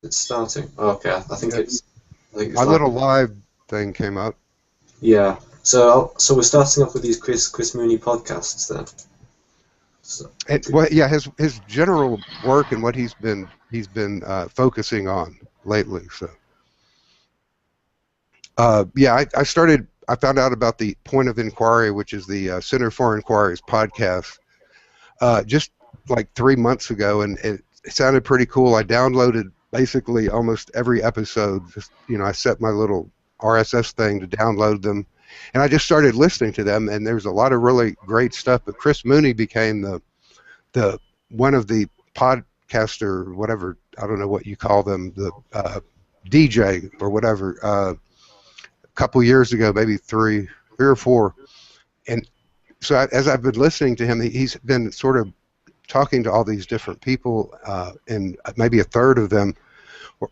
It's starting. Oh, okay, I think Yeah. it's. I think My it's live. little live thing came up. Yeah. So we're starting off with these Chris Mooney podcasts then. So, And well, yeah, his general work and what he's been focusing on lately. So yeah, I found out about the Point of Inquiry, which is the Center for Inquiry's podcast, just like 3 months ago, and it sounded pretty cool. I downloaded basically almost every episode. Just I set my little RSS thing to download them, and I just started listening to them. And there's a lot of really great stuff. But Chris Mooney became the one of the podcaster, whatever, I don't know what you call them, the DJ or whatever, a couple years ago, maybe three or four. And so as I've been listening to him, he's been sort of talking to all these different people, and maybe a third of them,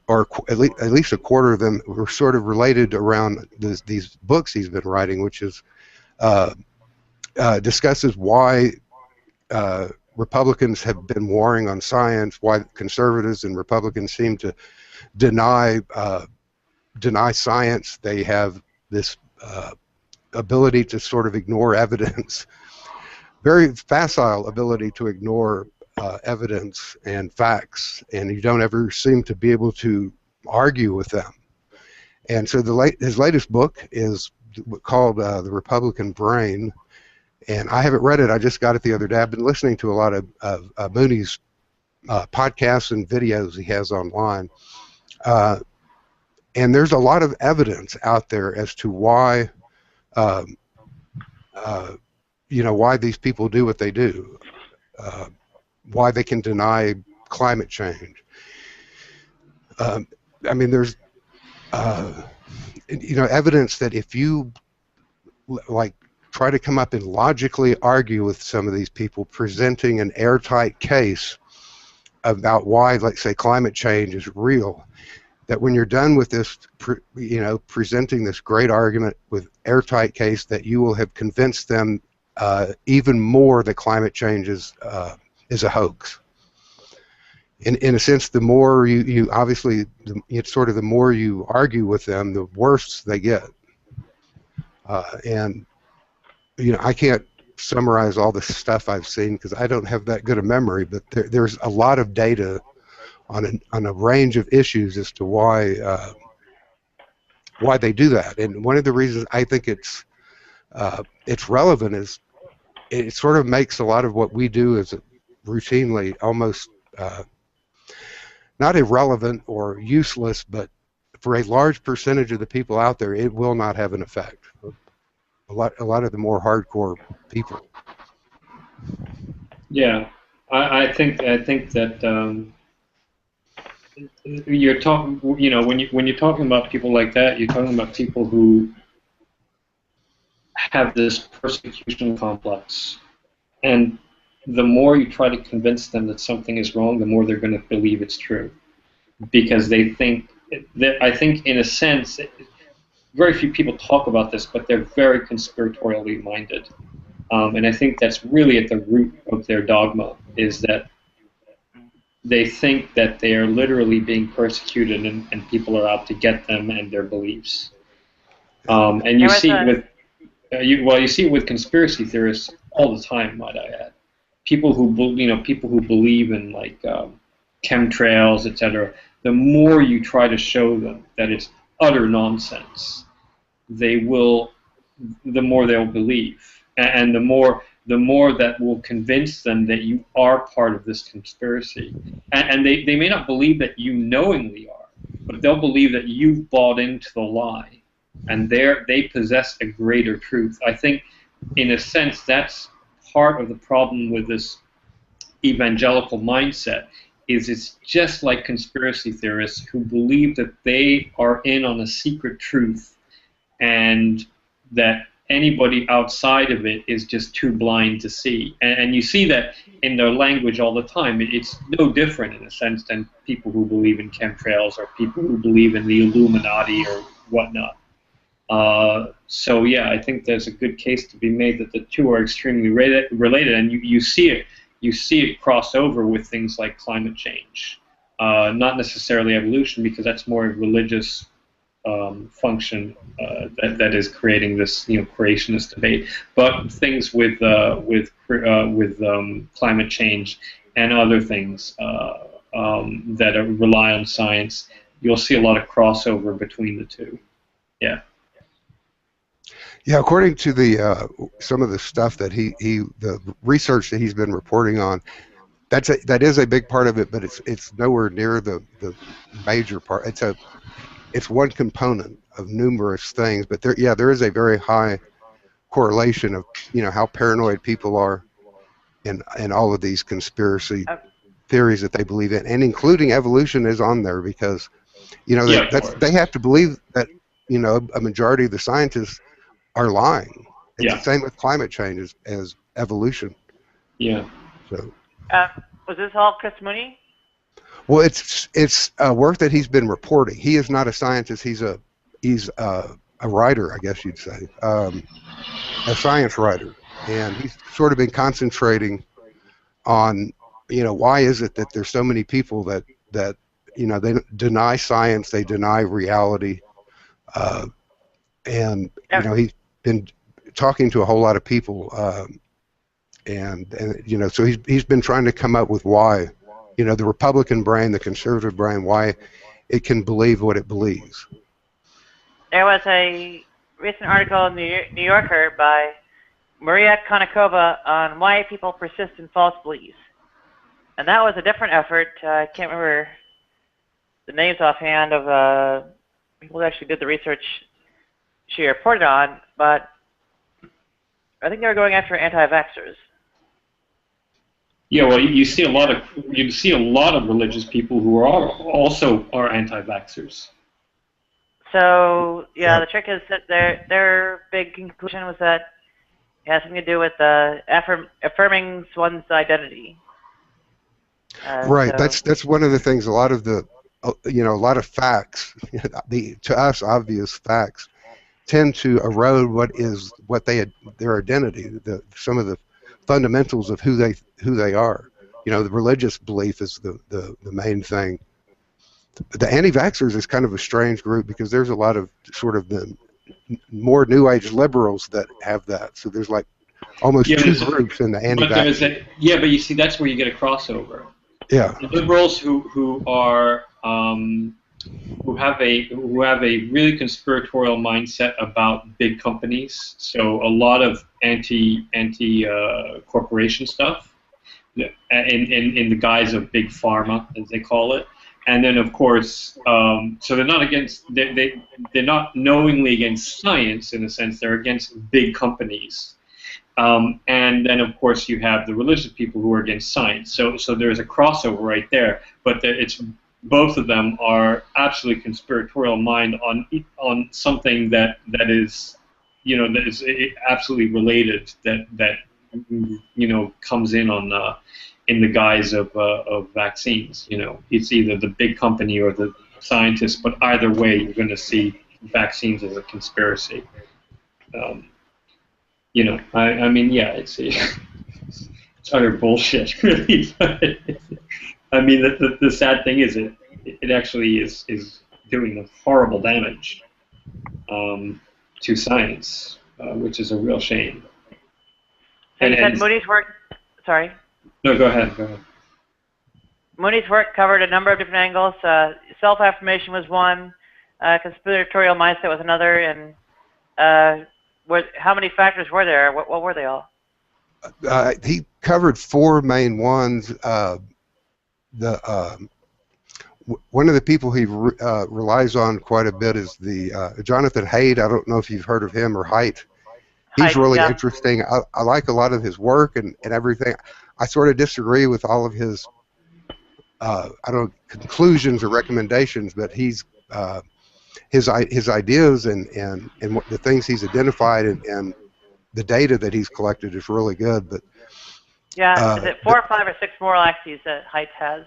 or at least a quarter of them, were sort of related around these books he's been writing, which is uh, discusses why Republicans have been warring on science, why conservatives and Republicans seem to deny deny science. They have this ability to sort of ignore evidence, very facile ability to ignore evidence and facts, and you don't ever seem to be able to argue with them. And so his latest book is called The Republican Brain, and I haven't read it. I just got it the other day. I've been listening to a lot of Mooney's podcasts and videos he has online. And there's a lot of evidence out there as to why, um, uh, why these people do what they do, uh, why they can deny climate change. Um, I mean, there's, uh, evidence that if you like try to come up and logically argue with some of these people, presenting an airtight case about why, let's say, climate change is real, that when you're done with this, presenting this great argument with airtight case, that you will have convinced them even more that climate change is a hoax. In a sense, the more you obviously, it's sort of the more you argue with them, the worse they get. And I can't summarize all the stuff I've seen because I don't have that good a memory, but there's a lot of data on a range of issues as to why they do that. And one of the reasons I think it's relevant is it sort of makes a lot of what we do as routinely almost not irrelevant or useless, but for a large percentage of the people out there, it will not have an effect. A lot of the more hardcore people. Yeah, I think that you're talking. When you're talking about people like that, you're talking about people who have this persecution complex, and the more you try to convince them that something is wrong, the more they're going to believe it's true, because they think that, I think, in a sense, very few people talk about this, but they're very conspiratorially minded. And I think that's really at the root of their dogma, is that they think that they are literally being persecuted, and people are out to get them and their beliefs. And you see it with you see it with conspiracy theorists all the time, might I add. People who believe in like chemtrails, etc. The more you try to show them that it's utter nonsense, the more they'll believe, and the more that will convince them that you are part of this conspiracy. And they may not believe that you knowingly are, but they'll believe that you've bought into the lie, and they possess a greater truth. I think, in a sense, that's part of the problem with this evangelical mindset. Is it's just like conspiracy theorists who believe that they are in on a secret truth, and that anybody outside of it is just too blind to see. And you see that in their language all the time. It's no different, in a sense, than people who believe in chemtrails or people who believe in the Illuminati or whatnot. So yeah, I think there's a good case to be made that the two are extremely related, and you see it cross over with things like climate change. not necessarily evolution, because that's more a religious function that is creating this creationist debate, but things with climate change and other things that rely on science, you'll see a lot of crossover between the two. Yeah. Yeah, according to the some of the stuff that the research that he's been reporting on, that is a big part of it, but it's nowhere near the major part. It's one component of numerous things, but there is a very high correlation of how paranoid people are and all of these conspiracy theories that they believe in, and including evolution is on there because they have to believe that a majority of the scientists are lying. It's the same with climate change as evolution. Yeah. So. Was this all Chris Mooney? Well, it's work that he's been reporting. He is not a scientist. He's a writer, I guess you'd say, a science writer, and he's sort of been concentrating on why is it that there's so many people that they deny science, they deny reality, and he's been talking to a whole lot of people, and so he's been trying to come up with why, the Republican brain, the conservative brain, why it can believe what it believes. There was a recent article in the New Yorker by Maria Konnikova on why people persist in false beliefs, and that was a different effort. I can't remember the names offhand of people who actually did the research she reported on, but I think they were going after anti-vaxxers. Yeah, well, you see a lot of religious people who are also anti-vaxxers. So yeah, the trick is that their big conclusion was that it has something to do with affirming one's identity. Right. So that's one of the things. A lot of the a lot of facts, to us obvious facts, tend to erode their identity, some of the fundamentals of who they are. The religious belief is the main thing. The anti-vaxxers is kind of a strange group because there's a lot of sort of the more New Age liberals that have that. So there's like almost two groups in the anti-vaxxers. But you see, that's where you get a crossover. Yeah. The liberals who have a really conspiratorial mindset about big companies. So a lot of anti corporation stuff, in the guise of big pharma, as they call it. And then, of course, so they're not they're not knowingly against science in a sense. They're against big companies. And then, of course, you have the religious people who are against science. So there's a crossover right there. But both of them are absolutely conspiratorial mind on something that is absolutely related, that comes in the guise of vaccines. It's either the big company or the scientists, but either way, you're going to see vaccines as a conspiracy. I mean, yeah, it's utter bullshit, really. I mean, the sad thing is it actually is doing a horrible damage to science, which is a real shame. And you said Moody's work. Sorry. No, go ahead. Moody's work covered a number of different angles. Self-affirmation was one. Conspiratorial mindset was another. And how many factors were there? What were they all? He covered four main ones. One of the people he relies on quite a bit is the Jonathan Haidt. I don't know if you've heard of him, or Haidt. He's really interesting. I like a lot of his work and everything. I sort of disagree with all of his conclusions or recommendations, but his ideas and what the things he's identified and the data that he's collected is really good. But is it 4 or 5 or 6 moral axes that Haidt has?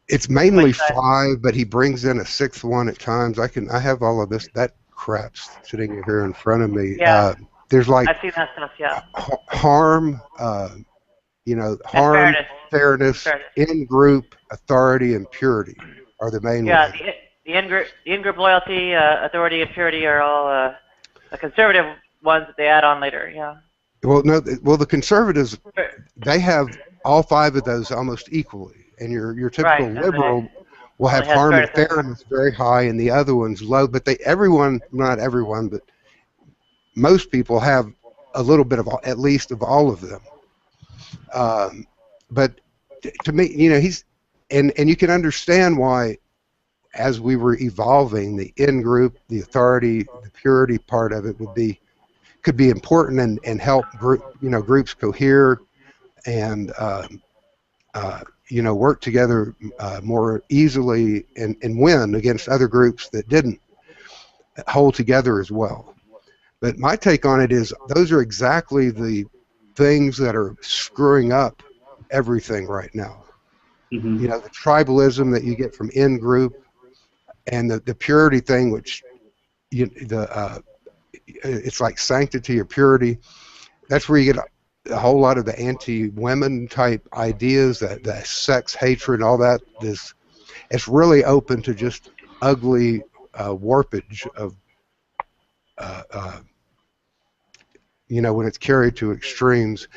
It's mainly 5, but he brings in a 6th one at times. I have all of that crap sitting here in front of me. Yeah. There's like I've seen that stuff. Yeah. Harm, harm, fairness, in-group, authority, and purity. are the main Yeah, ones. the in-group loyalty, authority, and purity are all the conservative ones that they add on later. Yeah. Well, no, well, the conservatives, they have all 5 of those almost equally, and your Right. typical And liberal will only have has harm and fairness. fairness very high, and the other one's low. But everyone, not everyone, but most people have a little bit of at least of all of them. But to me, and you can understand why, as we were evolving, the in-group, the authority, the purity part of it could be important and help groups cohere and work together more easily and win against other groups that didn't hold together as well. But my take on it is those are exactly the things that are screwing up everything right now. Mm-hmm. The tribalism that you get from in-group and the purity thing, which it's like sanctity or purity. That's where you get a whole lot of the anti-women type ideas, that sex hatred, all that. It's really open to just ugly warpage of when it's carried to extremes.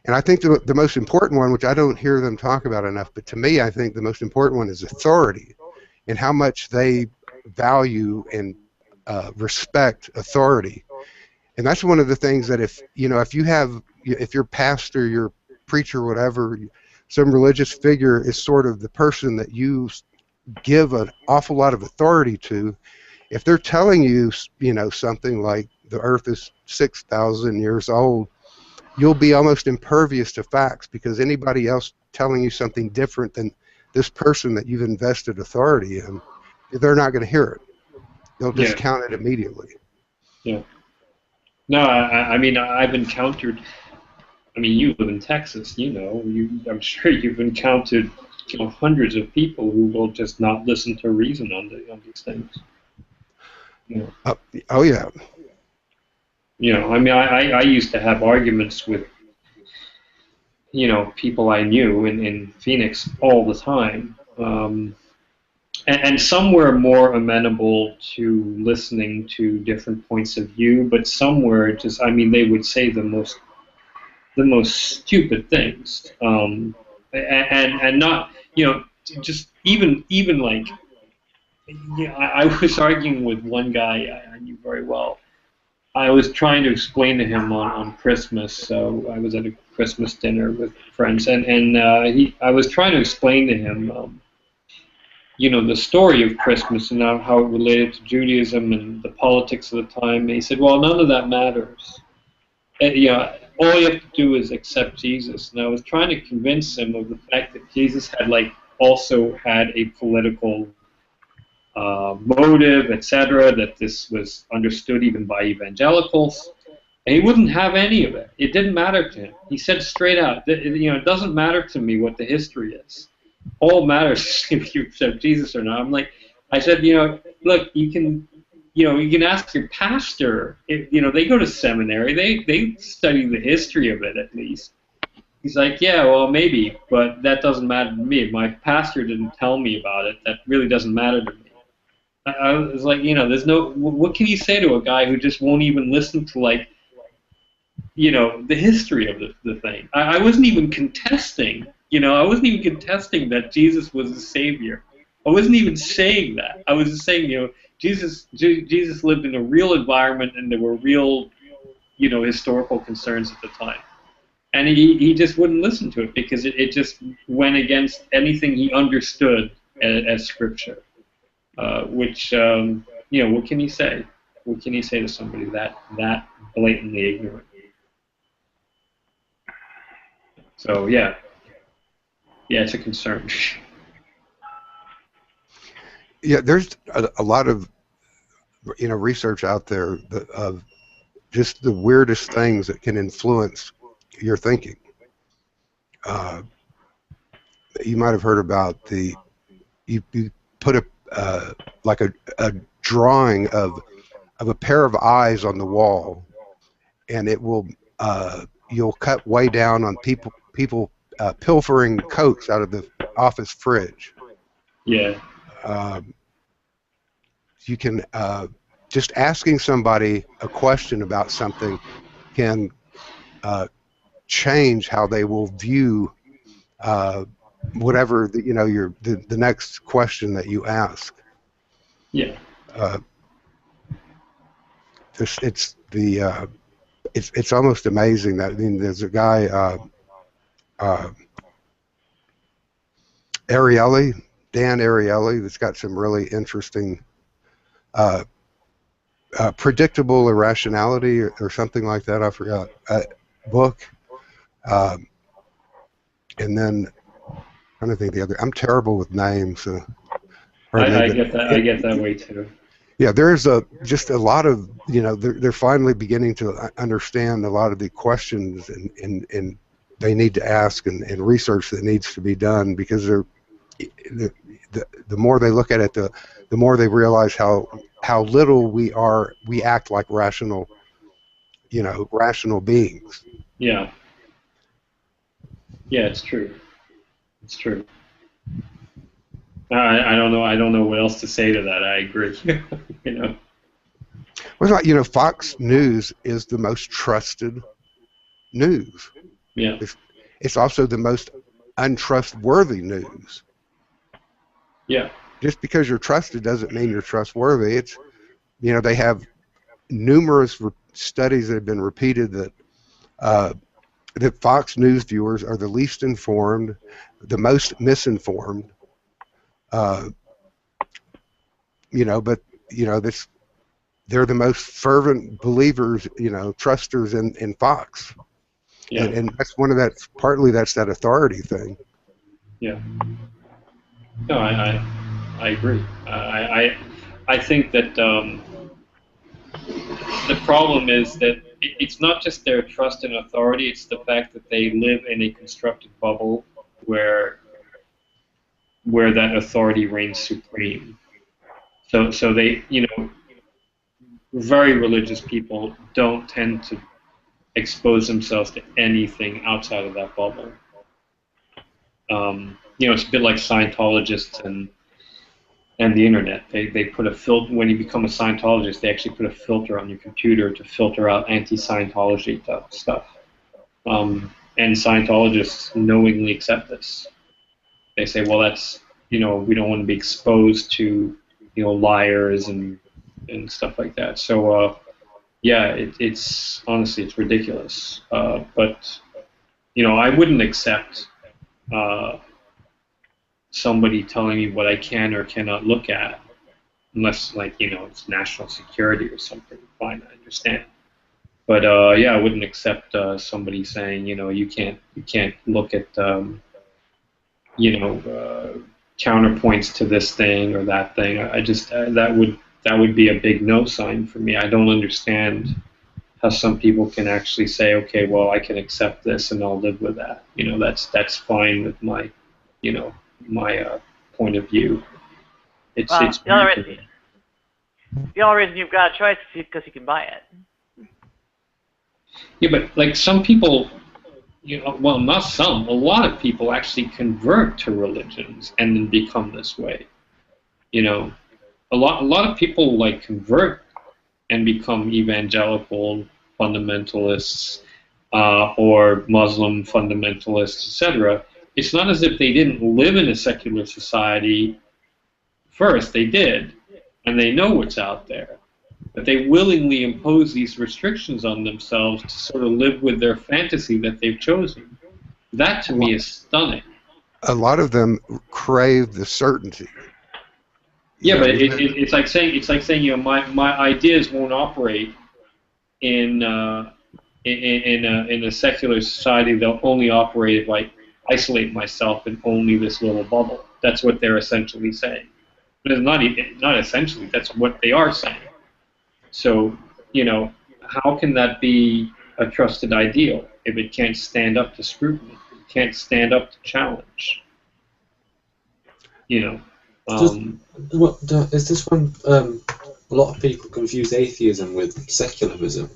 And I think the most important one, which I don't hear them talk about enough, but to me I think the most important one is authority, and how much they value and respect authority. And that's one of the things that if your pastor, your preacher, whatever, some religious figure is sort of the person that you give an awful lot of authority to, if they're telling you, something like the earth is 6,000 years old, you'll be almost impervious to facts, because anybody else telling you something different than this person that you've invested authority in, they're not going to hear it. They'll discount it immediately. Yeah. No, I mean, I've encountered. I mean, you live in Texas. I'm sure you've encountered hundreds of people who will just not listen to reason on these things. Oh yeah. I mean, I used to have arguments with people I knew in Phoenix all the time. And some were more amenable to listening to different points of view, but some were just, I mean, they would say the most stupid things, and not, just even like, I was arguing with one guy I knew very well. I was trying to explain to him on Christmas, so I was at a Christmas dinner with friends, and I was trying to explain to him, the story of Christmas and how it related to Judaism and the politics of the time. And he said, well, none of that matters. All you have to do is accept Jesus. And I was trying to convince him of the fact that Jesus had also had a political motive, etc., that this was understood even by evangelicals. And he wouldn't have any of it. It didn't matter to him. He said straight out, it doesn't matter to me what the history is. All matters is if you accept Jesus or not. I said, look, you can ask your pastor. They go to seminary. They study the history of it at least. He's like, yeah, well, maybe, but that doesn't matter to me. My pastor didn't tell me about it. That really doesn't matter to me. I was like, there's no. What can you say to a guy who just won't even listen to the history of the thing? I wasn't even contesting. I wasn't even contesting that Jesus was the Savior. I wasn't even saying that. I was just saying, Jesus lived in a real environment, and there were real, historical concerns at the time. And he just wouldn't listen to it because it just went against anything he understood as Scripture. Which, what can you say? What can you say to somebody that blatantly ignorant? So, yeah, it's a concern. Yeah, there's a lot of research out there of just the weirdest things that can influence your thinking. You might have heard about you put a drawing of a pair of eyes on the wall, and it will you'll cut way down on people pilfering Cokes out of the office fridge. Yeah. you can just asking somebody a question about something can change how they will view whatever the next question that you ask. Yeah. It's almost amazing that, I mean, there's a guy Dan Ariely, that's got some really interesting predictable irrationality or something like that. I forgot book. And then I'm trying to think the other. I'm terrible with names. I get that. I get that way too. Yeah, there's just a lot of, they're finally beginning to understand a lot of the questions and they need to ask and research that needs to be done, because the more they look at it, the more they realize how little we act like rational beings. Yeah. Yeah, it's true. It's true. I don't know. I don't know what else to say to that. I agree. Well, Fox News is the most trusted news. Yeah. It's also the most untrustworthy news. Yeah. Just because you're trusted doesn't mean you're trustworthy. It's, they have numerous studies that have been repeated that Fox News viewers are the least informed, the most misinformed. But they're the most fervent believers, trusters in Fox. Yeah. And that's partly that's that authority thing. Yeah. No, I agree. I think that the problem is that it's not just their trust and authority, it's the fact that they live in a constructed bubble where that authority reigns supreme. So they, very religious people don't tend to expose themselves to anything outside of that bubble. It's a bit like Scientologists and the internet. They put a filter, when you become a Scientologist, they actually put a filter on your computer to filter out anti-Scientology stuff. And Scientologists knowingly accept this. They say, well, that's, we don't want to be exposed to, liars and stuff like that. So, yeah, it's honestly, it's ridiculous. But, I wouldn't accept somebody telling me what I can or cannot look at, unless, it's national security or something. Fine, I understand. But yeah, I wouldn't accept somebody saying, you can't look at, counterpoints to this thing or that thing. I just that would be a big no sign for me. I don't understand how some people can actually say, okay, well, I can accept this and I'll live with that. That's fine with my, my point of view. It's the only reason you've got a choice is because you can buy it. Yeah, but some people, well, not some, a lot of people actually convert to religions and then become this way. A lot of people convert and become evangelical fundamentalists or Muslim fundamentalists, etc. It's not as if they didn't live in a secular society first. They did, and they know what's out there. But they willingly impose these restrictions on themselves to sort of live with their fantasy that they've chosen. That, to me, is stunning. A lot of them crave the certainty. Yeah, but it's like saying my ideas won't operate in a secular society. They'll only operate if I isolate myself in only this little bubble. That's what they're essentially saying. But it's not essentially. That's what they are saying. So, how can that be a trusted ideal if it can't stand up to scrutiny? It can't stand up to challenge. Is this when a lot of people confuse atheism with secularism?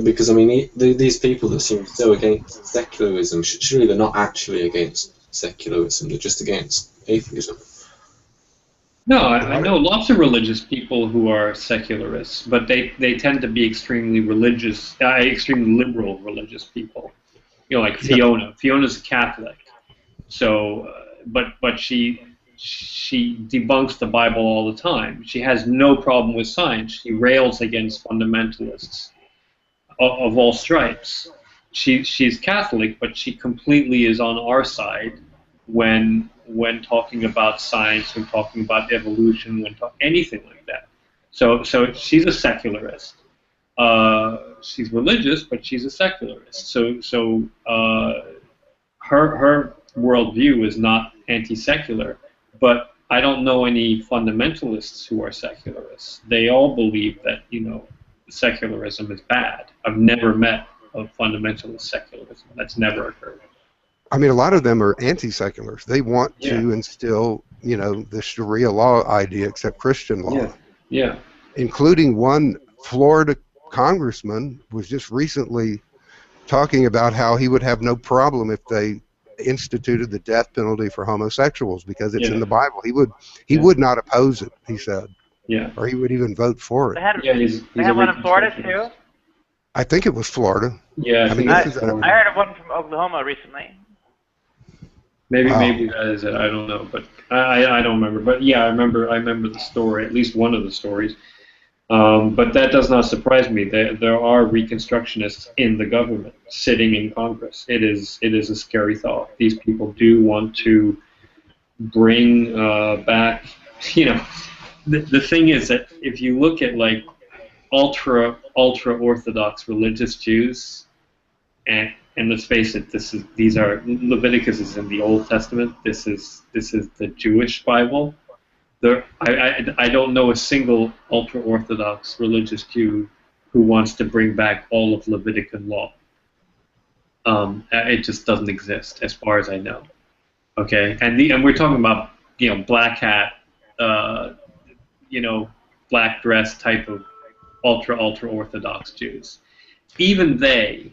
Because, I mean, these people that seem so against secularism, surely they're not actually against secularism, they're just against atheism. No, I know lots of religious people who are secularists, but they tend to be extremely religious, extremely liberal religious people. You know, like Yeah, Fiona. Fiona's a Catholic, so but she debunks the Bible all the time. She has no problem with science. She rails against fundamentalists of all stripes. She's Catholic, but she completely is on our side when talking about science, when talking about evolution, anything like that. So she's a secularist. She's religious, but she's a secularist. So her worldview is not anti-secular, but I don't know any fundamentalists who are secularists. They all believe that secularism is bad. I've never met a fundamentalist secularism. That's never occurred. I mean, a lot of them are anti-seculars. They want Yeah. to instill, the Sharia law idea, except Christian law. Yeah. Yeah. Including one Florida congressman was just recently talking about how he would have no problem if they instituted the death penalty for homosexuals because it's in the Bible. He would not oppose it, he said. Yeah. Or he would even vote for it. He's one in Florida too. I think it was Florida. Yeah, I mean, I heard of one from Oklahoma recently. Maybe that is it. I don't know, but I don't remember. But yeah, I remember the story, at least one of the stories. But that does not surprise me. There are Reconstructionists in the government sitting in Congress. It is a scary thought. These people do want to bring back. The thing is that if you look at like ultra orthodox religious Jews, and let's face it, these are Leviticus is in the Old Testament. This is the Jewish Bible. I don't know a single ultra-Orthodox religious Jew who wants to bring back all of Levitican law. It just doesn't exist, as far as I know. Okay, and we're talking about black hat, black dress type of ultra-Orthodox Jews. Even they,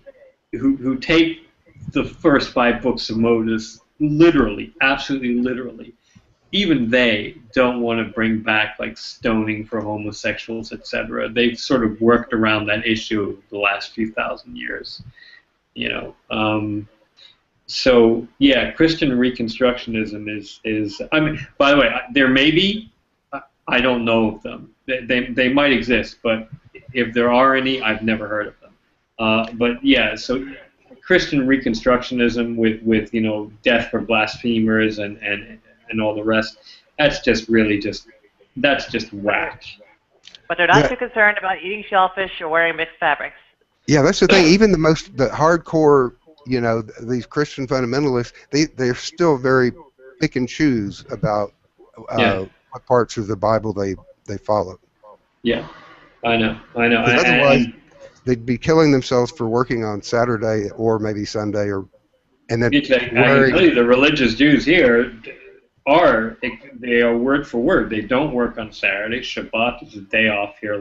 who take the first 5 books of Moses literally, absolutely literally. Even they don't want to bring back like stoning for homosexuals, etc. They've sort of worked around that issue the last few thousand years, So yeah, Christian Reconstructionism is. I mean, by the way, there may be. I don't know of them. They might exist, but if there are any, I've never heard of them. But yeah, so Christian Reconstructionism with death for blasphemers and all the rest. That's just whack. But they're not too concerned about eating shellfish or wearing mixed fabrics. Yeah, that's the thing. Even the hardcore, these Christian fundamentalists, they're still very pick and choose about what parts of the Bible they follow. Yeah, I know. Because otherwise, they'd be killing themselves for working on Saturday or maybe Sunday, and then I can tell you the religious Jews here are word for word. They don't work on Saturday. Shabbat is a day off here,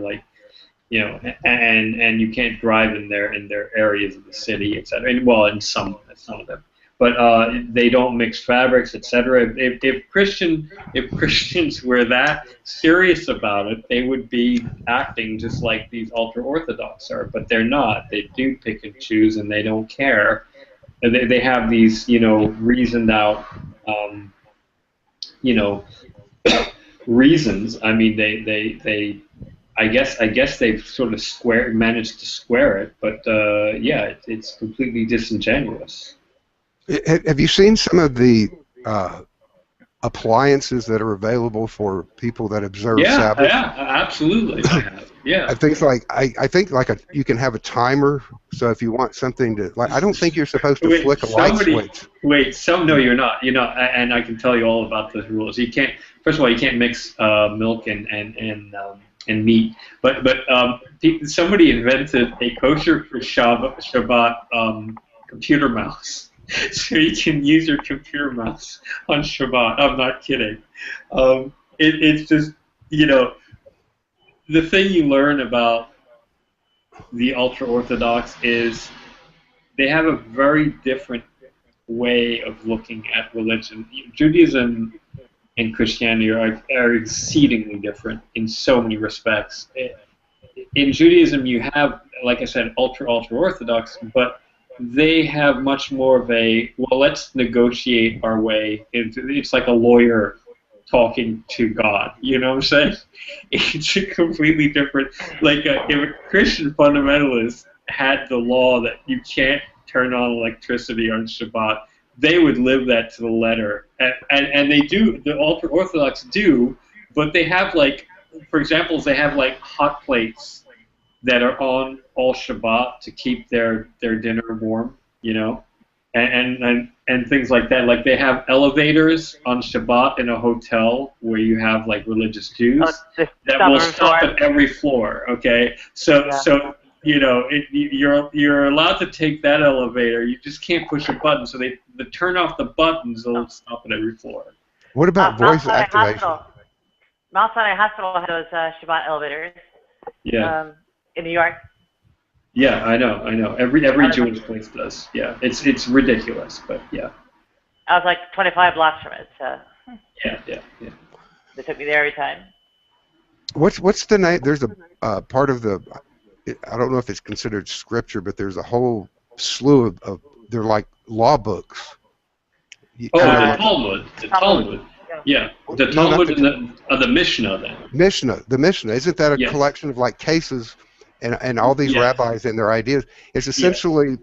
and you can't drive in their areas of the city, etc. Well, in some of them, but they don't mix fabrics, etc. If Christians were that serious about it, they would be acting just like these ultra orthodox are. But they're not. They do pick and choose, and they don't care. They have these reasoned out. Reasons. I mean, they I guess they've sort of managed to square it, but it's completely disingenuous. Have you seen some of the appliances that are available for people that observe Sabbath? Yeah, absolutely. I have. Yeah. I think you can have a timer, so if you want something to I don't think you're supposed to flick a light switch. No, you're not. And I can tell you all about the rules. You can't. First of all, you can't mix milk and meat. But somebody invented a kosher for Shabbat computer mouse. So you can use your computer mouse on Shabbat. I'm not kidding. It's just, the thing you learn about the ultra-Orthodox is they have a very different way of looking at religion. Judaism and Christianity are exceedingly different in so many respects. In Judaism, you have, like I said, ultra orthodox, but they have much more of a, well, let's negotiate our way into. It's like a lawyer talking to God. You know what I'm saying? It's a completely different. Like if a Christian fundamentalist had the law that you can't turn on electricity on Shabbat, they would live that to the letter, and they do. The ultra orthodox do, but they have like, for example, they have like hot plates that are on all Shabbat to keep their dinner warm, you know, and things like that. Like they have elevators on Shabbat in a hotel where you have like religious Jews that will stop at every floor. Okay, so you know you're allowed to take that elevator. You just can't push a button. So they turn off the buttons. They'll stop at every floor. What about voice activation? Mount Sinai Hospital has those Shabbat elevators. Yeah. In New York. Yeah, I know. Every Jewish place does. Yeah, it's ridiculous, but yeah. I was like 25 blocks from it, so. Yeah. They took me there every time. What's the name? There's a part of the, I don't know if it's considered scripture, but there's a whole slew of they're like law books. The Talmud. The Talmud. Yeah, the Talmud and the Mishnah then. The Mishnah. Isn't that a collection of like cases and all these rabbis and their ideas? It's essentially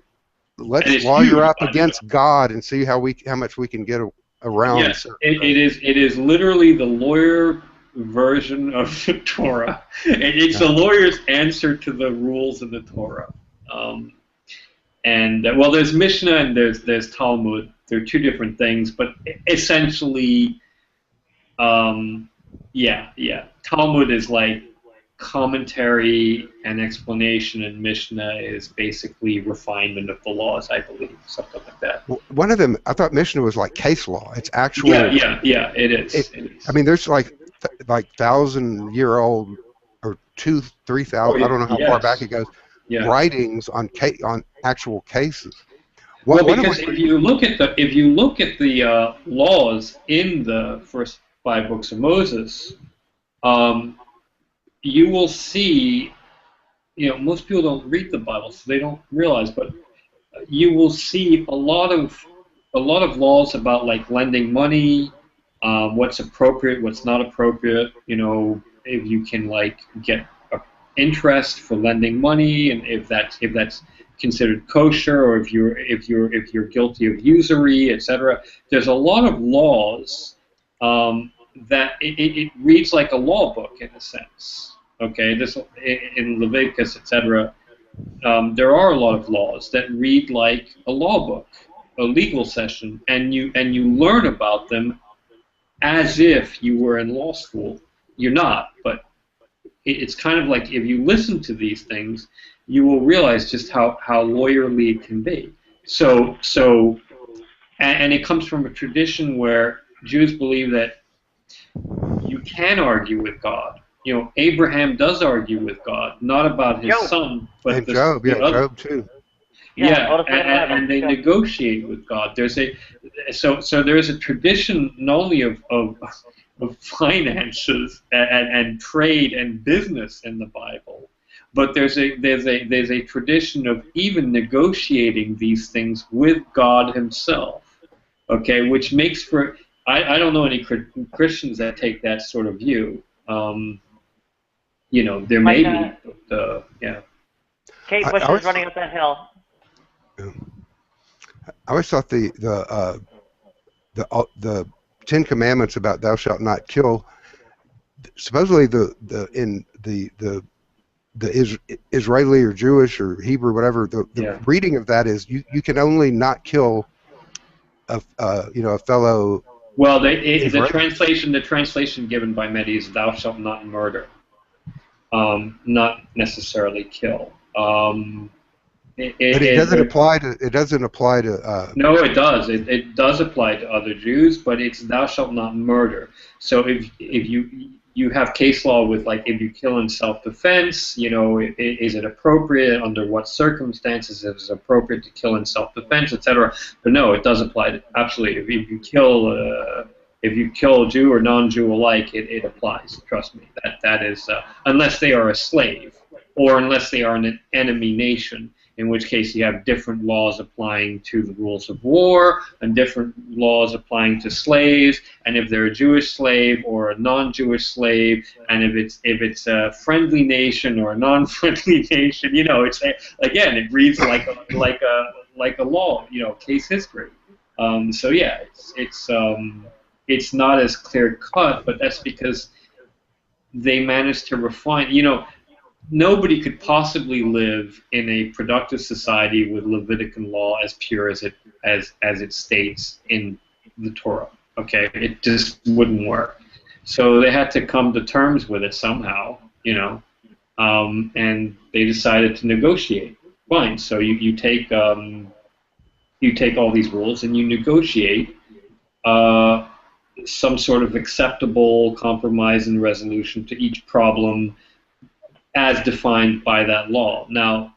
let's lawyer up against God and see how much we can get around. Yes, it is literally the lawyer version of the Torah. It's the lawyer's answer to the rules of the Torah. Well, there's Mishnah and there's Talmud. They're two different things, but essentially. Talmud is like commentary and explanation, and Mishnah is basically refinement of the laws, I believe, something like that. Well, one of them, I thought Mishnah was like case law. It's actual. Yeah, it is. I mean, there's like 1,000-year-old or 3,000. I don't know how far back it goes. Yeah. Writings on actual cases. Because if you look at the laws in the first 5 books of Moses, you will see, most people don't read the Bible, so they don't realize, but you will see a lot of laws about like lending money, what's appropriate, what's not appropriate. If you can like get interest for lending money, and if that's considered kosher, or if you're guilty of usury, etc. There's a lot of laws that it reads like a law book in a sense. Okay, this in Leviticus, etc. There are a lot of laws that read like a law book, a legal session, and you learn about them as if you were in law school. You're not, but it's kind of like if you listen to these things, you will realize just how lawyerly it can be. And it comes from a tradition where Jews believe that you can argue with God. Abraham does argue with God, not about his son, but and Job. Job too. And they negotiate with God. So there is a tradition not only of finances and trade and business in the Bible, but there's a tradition of even negotiating these things with God Himself. Okay, which makes for I don't know any Christians that take that sort of view. There may be, but Kate Bush is running up that hill. I always thought the 10 Commandments about thou shalt not kill. Supposedly the Israeli or Jewish or Hebrew, whatever, the reading of that is you can only not kill a fellow. Well, the translation given by Mehdi is thou shalt not murder, not necessarily kill. But it doesn't apply to. It doesn't apply to. No, it does. It does apply to other Jews, but it's thou shalt not murder. So if you have case law with like if you kill in self-defense, is it appropriate, under what circumstances is it appropriate to kill in self-defense, etc. But no, it does apply to absolutely. If you kill if you kill a Jew or non-Jew alike, it applies. Trust me. That is unless they are a slave or unless they are an enemy nation, in which case you have different laws applying to the rules of war and different laws applying to slaves, and if they're a Jewish slave or a non-Jewish slave, and if it's a friendly nation or a non-friendly nation, it's again, it reads like a law, case history. So yeah, it's not as clear cut, but that's because they managed to refine. Nobody could possibly live in a productive society with Levitican law as pure as it states in the Torah. Okay, it just wouldn't work. So they had to come to terms with it somehow, and they decided to negotiate. Fine. So you take all these rules and you negotiate some sort of acceptable compromise and resolution to each problem as defined by that law. Now,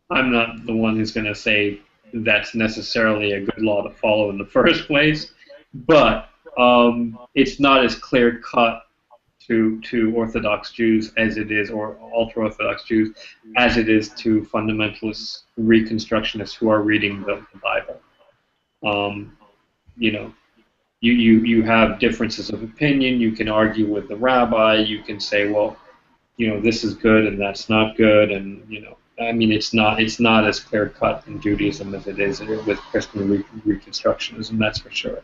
I'm not the one who's going to say that's necessarily a good law to follow in the first place, but it's not as clear-cut to Orthodox Jews as it is, or ultra-Orthodox Jews, as it is to fundamentalists, Reconstructionists who are reading the Bible. You have differences of opinion. You can argue with the rabbi. You can say, well, this is good and that's not good, and it's not as clear cut in Judaism as it is with Christian Reconstructionism. That's for sure.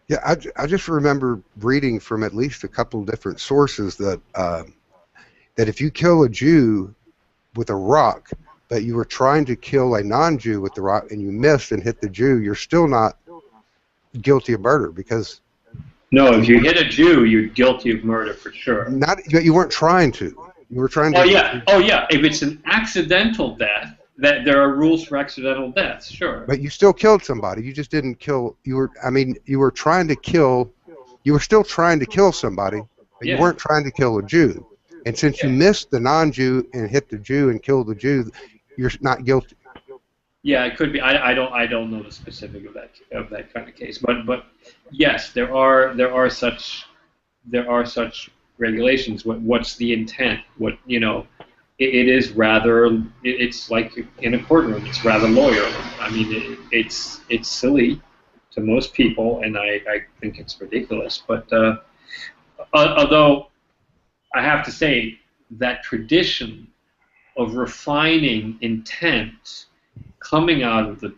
Yeah, I just remember reading from at least a couple different sources that that if you kill a Jew with a rock, but you were trying to kill a non-Jew with the rock and you missed and hit the Jew, you're still not guilty of murder because. No, if you hit a Jew, you're guilty of murder for sure. You weren't trying to. You were trying to. Oh yeah. If it's an accidental death, that there are rules for accidental deaths, sure. But you still killed somebody. You just didn't kill. You were trying to kill. You were still trying to kill somebody, but you weren't trying to kill a Jew. And since you missed the non-Jew and hit the Jew and killed the Jew, you're not guilty. Yeah, it could be. I don't know the specific of that kind of case, but yes, there are such regulations. What's the intent? It is rather. It's like in a courtroom. It's rather lawyerly. I mean, it's silly to most people, and I think it's ridiculous. But although I have to say that tradition of refining intent coming out of the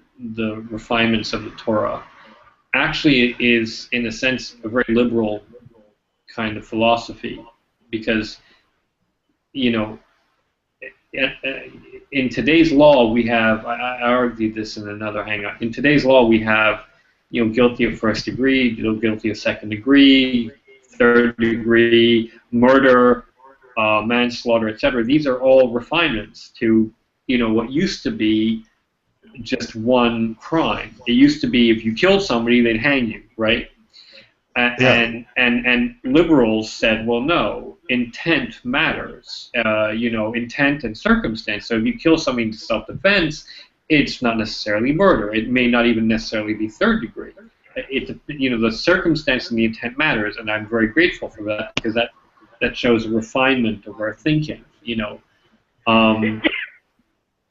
refinements of the Torah actually is, in a sense, a very liberal kind of philosophy, because, in today's law we have, I argued this in another hangout, in today's law we have, guilty of first degree, guilty of second degree, third degree, murder, manslaughter, etc. These are all refinements to, what used to be just one crime. It used to be if you killed somebody, they'd hang you, right? And liberals said, well, no, intent matters. Intent and circumstance. So if you kill somebody in self-defense, it's not necessarily murder. It may not even necessarily be third degree. The circumstance and the intent matters, and I'm very grateful for that, because that shows a refinement of our thinking.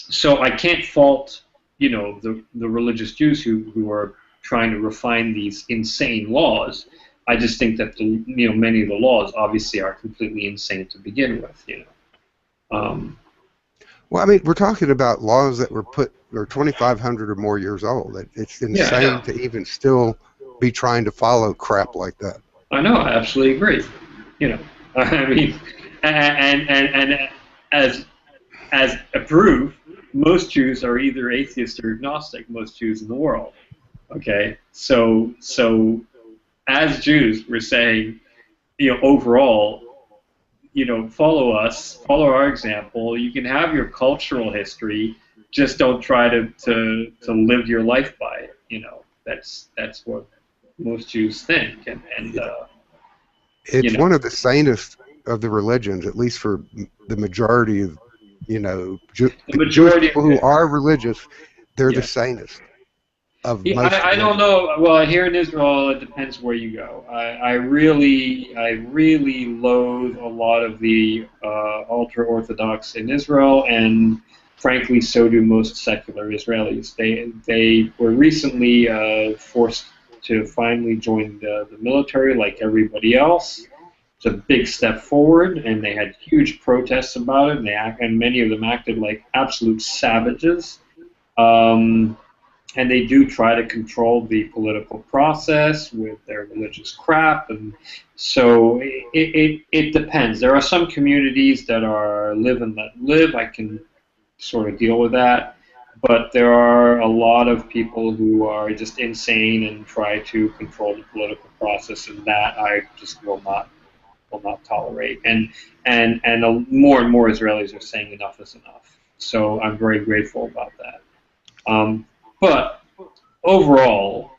So I can't fault the religious Jews who are trying to refine these insane laws. I just think that many of the laws obviously are completely insane to begin with. Well, I mean, we're talking about laws that were 2,500 or more years old. It's insane to even still be trying to follow crap like that. I know. I absolutely agree. I mean, and as a proof, most Jews are either atheist or agnostic. Most Jews in the world. Okay, so as Jews, we're saying, overall, follow us, follow our example. You can have your cultural history, just don't try to live your life by it. That's what most Jews think, and it's one of the sanest of the religions, at least for the majority of the majority Jewish people who are religious. They're the sanest. of Yeah, most I don't religions. know. Well, here in Israel, it depends where you go. I really loathe a lot of the ultra orthodox in Israel, and frankly, so do most secular Israelis. They were recently forced to finally join the military, like everybody else. It's a big step forward, and they had huge protests about it, and many of them acted like absolute savages. Um, and they do try to control the political process with their religious crap, and so it depends. There are some communities that are live and let live. I can sort of deal with that, but there are a lot of people who are just insane and try to control the political process, and that I just will not tolerate. And more and more Israelis are saying enough is enough. So I'm very grateful about that. But overall,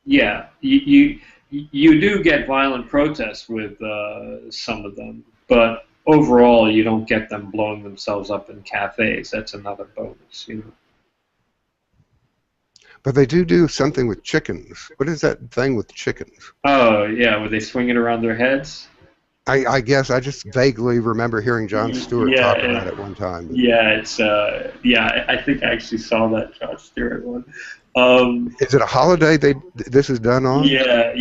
yeah, you do get violent protests with some of them, but overall you don't get them blowing themselves up in cafes. That's another bonus, you know. But they do something with chickens. What is that thing with chickens? Oh yeah, where they swing it around their heads. I guess I just vaguely remember hearing Jon Stewart Yeah, talk about it one time. But yeah, it's yeah. I think I actually saw that Jon Stewart one. is it a holiday this is done on? Yeah.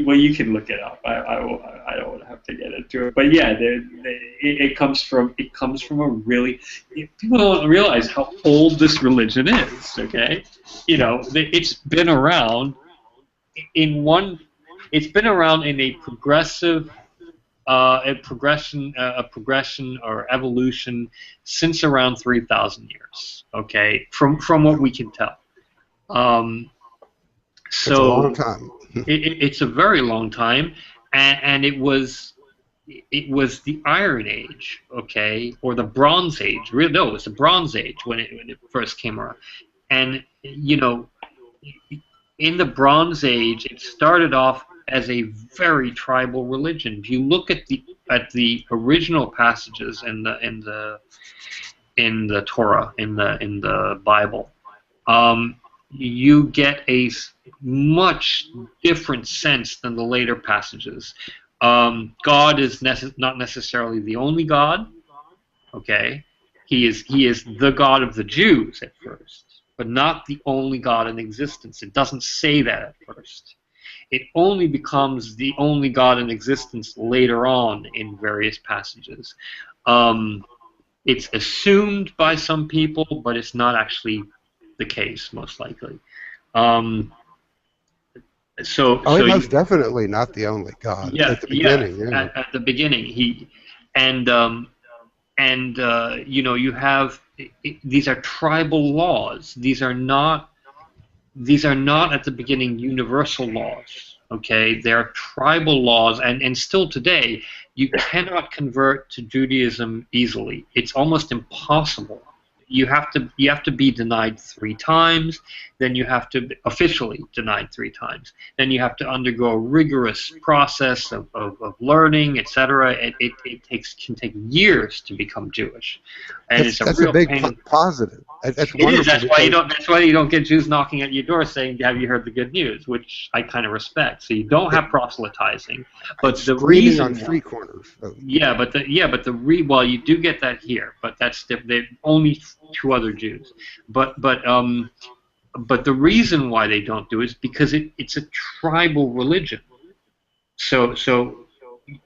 Well, you can look it up. I don't have to get into it, but yeah, it comes from a really people don't realize how old this religion is. Okay, you know, it's been around in one. It's been around in a progressive. A progression or evolution since around 3,000 years. Okay, from what we can tell. Um, It's a long so time. it's a very long time, and it was the Iron Age, okay, or the Bronze Age. No, it was the Bronze Age when it first came around, and you know, in the Bronze Age, it started off as a very tribal religion. If you look at the original passages in the Torah, in the Bible, you get a much different sense than the later passages. God is not necessarily the only God. Okay, he is the God of the Jews at first, but not the only God in existence. It doesn't say that at first. It only becomes the only God in existence later on in various passages. It's assumed by some people, but it's not actually the case, most likely. So, Oh, so it's you, most definitely not the only God yeah, at the yeah. beginning. Yeah. At the beginning, and you know, you have these are tribal laws. These are not at the beginning universal laws. Okay, they are tribal laws, and still today you cannot convert to Judaism easily. It's almost impossible. You have to be denied 3 times, then you have to officially denied 3 times. Then you have to undergo a rigorous process of learning, etc. It can take years to become Jewish, and it's a That's a real big pain. positive. That's It is. wonderful because That's why you don't get Jews knocking at your door saying, "Have you heard the good news?" Which I kind of respect. So you don't have proselytizing, but the screaming on reason why, street corners. So, well, you do get that here, but that's the only 2 other Jews. But the reason why they don't do it is because it's a tribal religion. So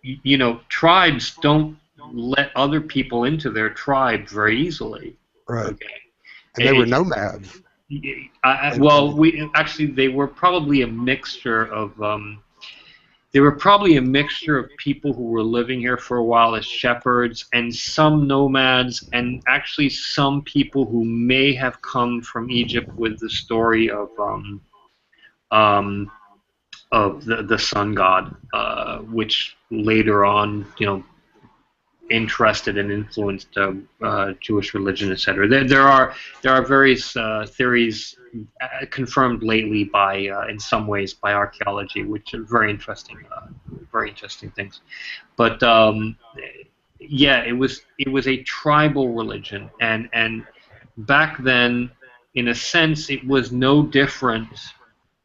you know, tribes don't let other people into their tribe very easily. right. Okay. And they were It's, nomads. well, they were probably a mixture of people who were living here for a while as shepherds, and some nomads, and actually some people who may have come from Egypt with the story um, of the sun god, which later on, you know, interested and influenced Jewish religion, etc. There are various theories confirmed lately by, in some ways, by archaeology, which are very interesting things. But yeah, it was a tribal religion, and back then in a sense, it was no different,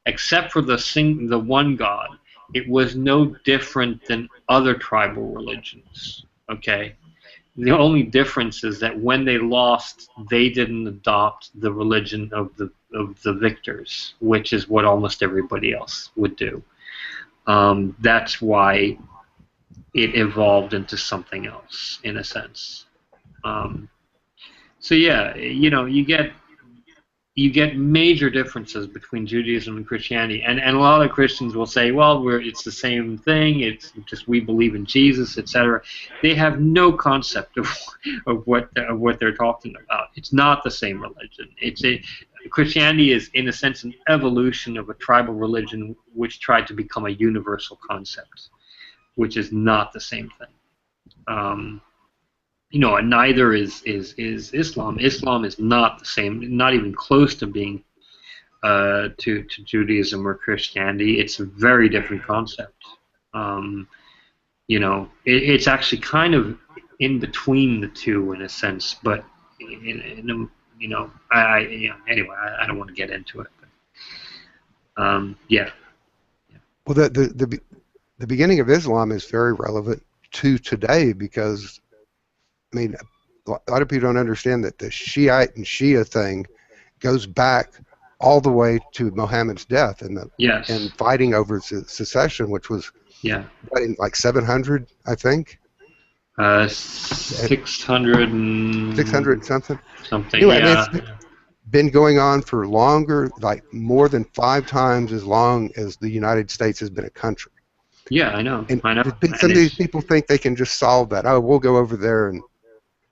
except for the one God. It was no different than other tribal religions. Okay, the only difference is that when they lost, they didn't adopt the religion of the victors, which is what almost everybody else would do. That's why it evolved into something else, in a sense. So yeah, you get major differences between Judaism and Christianity, and a lot of Christians will say, well, it's the same thing. It's just we believe in Jesus, etc. They have no concept of what they're talking about. It's not the same religion. Christianity is, in a sense, an evolution of a tribal religion which tried to become a universal concept, which is not the same thing. And neither is Islam. Islam is not the same, not even close to being to Judaism or Christianity. It's a very different concept. It's actually kind of in between the two in a sense, but anyway, I don't want to get into it. But, yeah. Well, the beginning of Islam is very relevant to today because, I mean, a lot of people don't understand that the Shiite and Shia thing goes back all the way to Muhammad's death and and fighting over secession, which was in like 700, I think. 600 and 600 something. Something. Anyway, Yeah. I mean, it's been going on for longer, like more than 5 times as long as the United States has been a country. Yeah, I know. And I know. some of these people think they can just solve that. Oh, we'll go over there and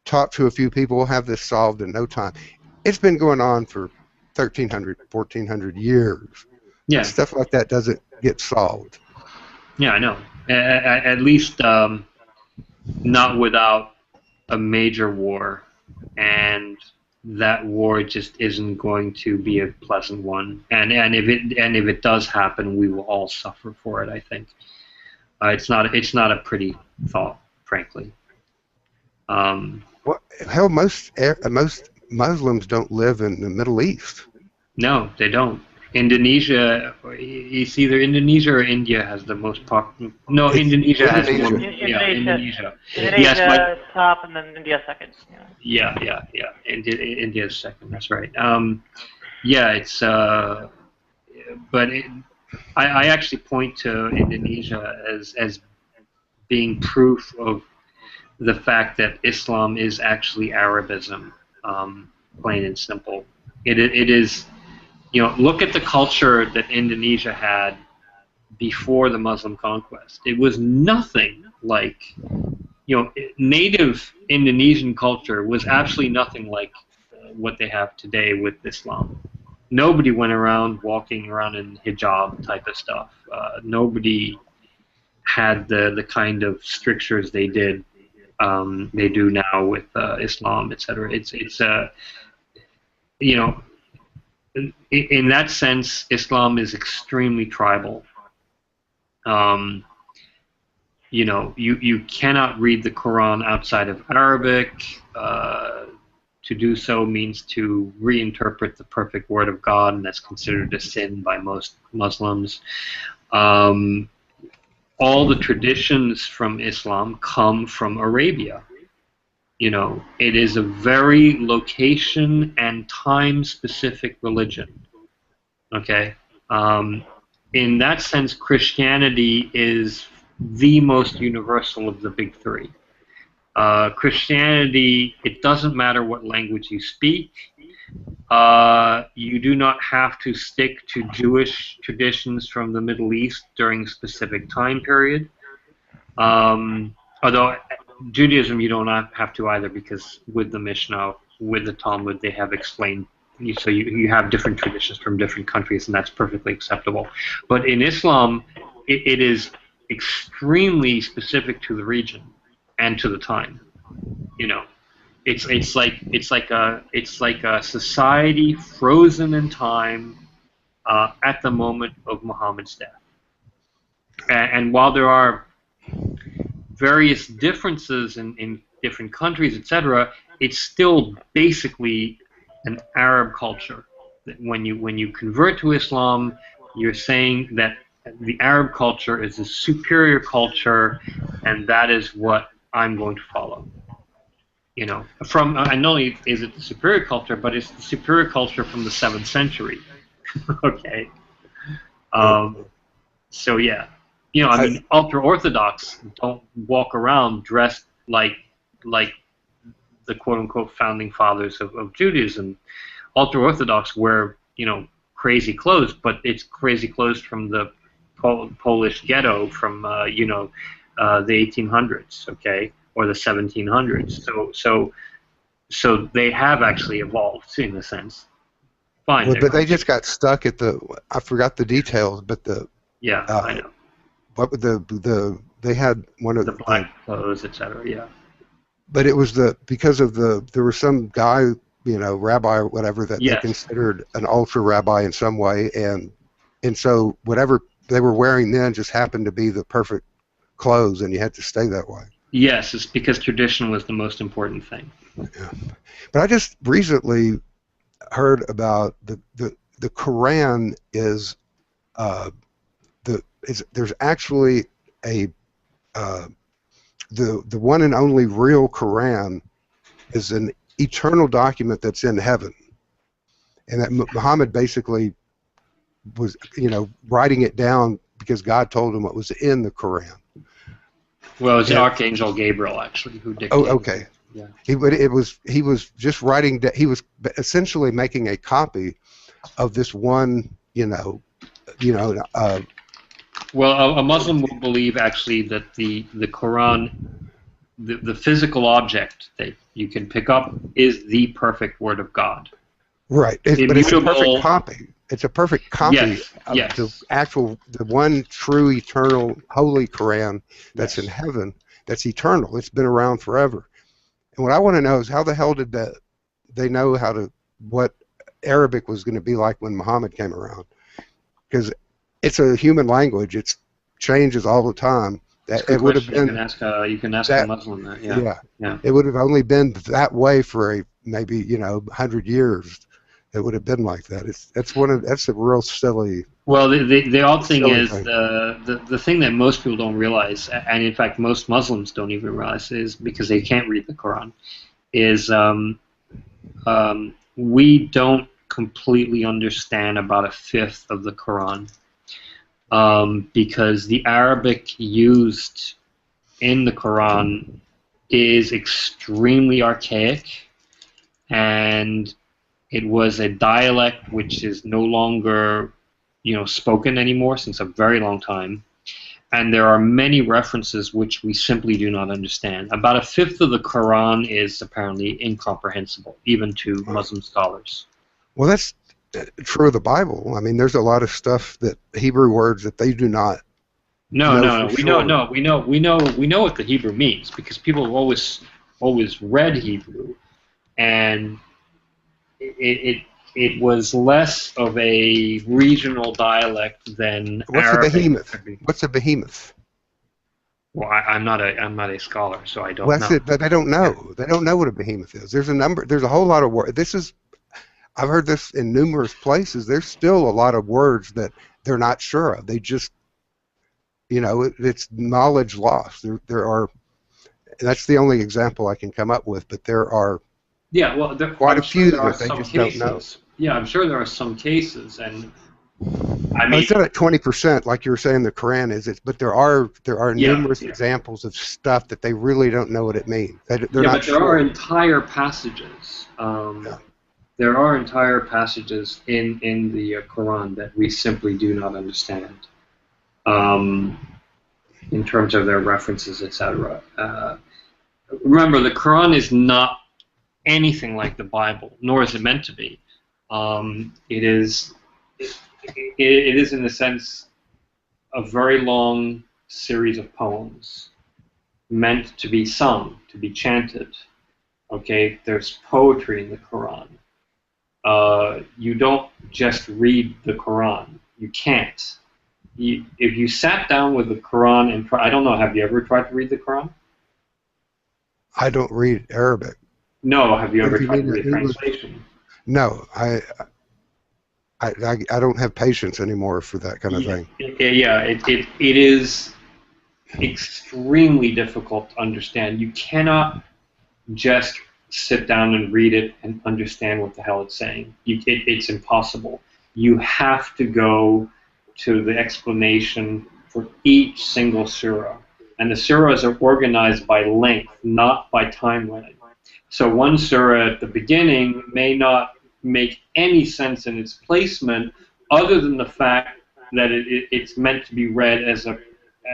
talk to a few people. We'll have this solved in no time. It's been going on for 1,300, 1,400 years. Yeah. Stuff like that doesn't get solved. Yeah, I know. At least not without a major war, and that war just isn't going to be a pleasant one. And if it does happen, we will all suffer for it, I think. It's not a pretty thought, frankly. Well, hell, most Muslims don't live in the Middle East. No, they don't. Indonesia, it's either Indonesia or India has the most popular. No, Indonesia has more. Yeah, Indonesia. Indonesia top and then India second. Yeah. India is second. That's right. Yeah, it's. But I actually point to Indonesia as being proof of the fact that Islam is actually Arabism, plain and simple. It is. Look at the culture that Indonesia had before the Muslim conquest. It was nothing like, native Indonesian culture was absolutely nothing like what they have today with Islam. Nobody went around walking around in hijab type of stuff. Nobody had the kind of strictures they do now with Islam, etc. It's in that sense, Islam is extremely tribal. You cannot read the Quran outside of Arabic. To do so means to reinterpret the perfect word of God, and that's considered a sin by most Muslims. All the traditions from Islam come from Arabia. It is a very location and time-specific religion. Okay? In that sense, Christianity is the most universal of the big three. Christianity, it doesn't matter what language you speak. You do not have to stick to Jewish traditions from the Middle East during a specific time period. Although Judaism, you don't have to either, because with the Mishnah, with the Talmud, they have explained. So you have different traditions from different countries, and that's perfectly acceptable. But in Islam, it is extremely specific to the region and to the time. It's like a society frozen in time at the moment of Muhammad's death. And while there are various differences in different countries, etc., it's still basically an Arab culture. That when you convert to Islam, you're saying that the Arab culture is a superior culture, and that is what I'm going to follow. You know, from not only is it the superior culture, but it's the superior culture from the 7th century. Okay. So yeah, you know, I mean, ultra orthodox don't walk around dressed like the quote unquote founding fathers of Judaism. Ultra orthodox wear, you know, crazy clothes, but it's crazy clothes from the Polish ghetto from the 1800s, okay, or the 1700s. So they have actually evolved in a sense. Fine. Well, but they just got stuck at I forgot the details, but I know. What they had one of the black clothes, etc. Yeah. But it was because of there was some guy, you know, rabbi or whatever that they considered an ultra rabbi in some way, and so whatever they were wearing then just happened to be the perfect clothes, and you had to stay that way. Yes, it's because tradition was the most important thing. Yeah. But I just recently heard about the Quran is there's actually the one and only real Quran is an eternal document that's in heaven, and that Muhammad basically was, you know, writing it down because God told him what was in the Quran. Well, it's Archangel Gabriel actually who dictated. Oh, okay. It. Yeah. He was just writing. He was essentially making a copy of this one. Well, a Muslim will believe actually that the Quran, the physical object that you can pick up, is the perfect word of God. Right, but it's a perfect copy. It's a perfect copy of the one true, eternal, holy Quran that's in heaven, that's eternal. It's been around forever. And what I want to know is how the hell did they know what Arabic was going to be like when Muhammad came around? Because it's a human language. It changes all the time. It would have been. You can ask a Muslim that. Yeah. It would have only been that way for maybe 100 years. It would have been like that. That's a real silly. Well, the odd thing is the thing that most people don't realize, and in fact most Muslims don't even realize, is because they can't read the Quran, is we don't completely understand about a fifth of the Quran, because the Arabic used in the Quran is extremely archaic, and it was a dialect which is no longer spoken anymore since a very long time, and there are many references which we simply do not understand. About a fifth of the Quran is apparently incomprehensible, even to Muslim scholars. Well, that's true of the Bible. I mean, there's a lot of stuff that Hebrew words that they do not. No. We know what the Hebrew means, because people have always read Hebrew, and it was less of a regional dialect than Arabic. What's a behemoth? Well, I'm not a scholar, so I don't know. That's it, but they don't know. They don't know what a behemoth is. There's a whole lot of words. I've heard this in numerous places. There's still a lot of words that they're not sure of. They just, it's knowledge lost. There are. That's the only example I can come up with, but there are. Yeah, well, there quite a few that they just don't know. Yeah, I'm sure there are some cases, and I mean, it's not at 20%, like you were saying the Quran is. But there are numerous examples of stuff that they really don't know what it means. They're not sure. There are entire passages. There are entire passages in the Quran that we simply do not understand, in terms of their references, etc. Remember, the Quran is not anything like the Bible, nor is it meant to be. It is in a sense a very long series of poems meant to be sung, to be chanted. Okay, there's poetry in the Quran. You don't just read the Quran. You can't. If you sat down with the Quran and I don't know, have you ever tried to read the Quran? I don't read Arabic. No, have you ever tried to read a translation? No, I don't have patience anymore for that kind of thing. Yeah, it is extremely difficult to understand. You cannot just sit down and read it and understand what the hell it's saying. It's impossible. You have to go to the explanation for each single surah. And the surahs are organized by length, not by timeline. So one surah at the beginning may not make any sense in its placement other than the fact that it's meant to be read as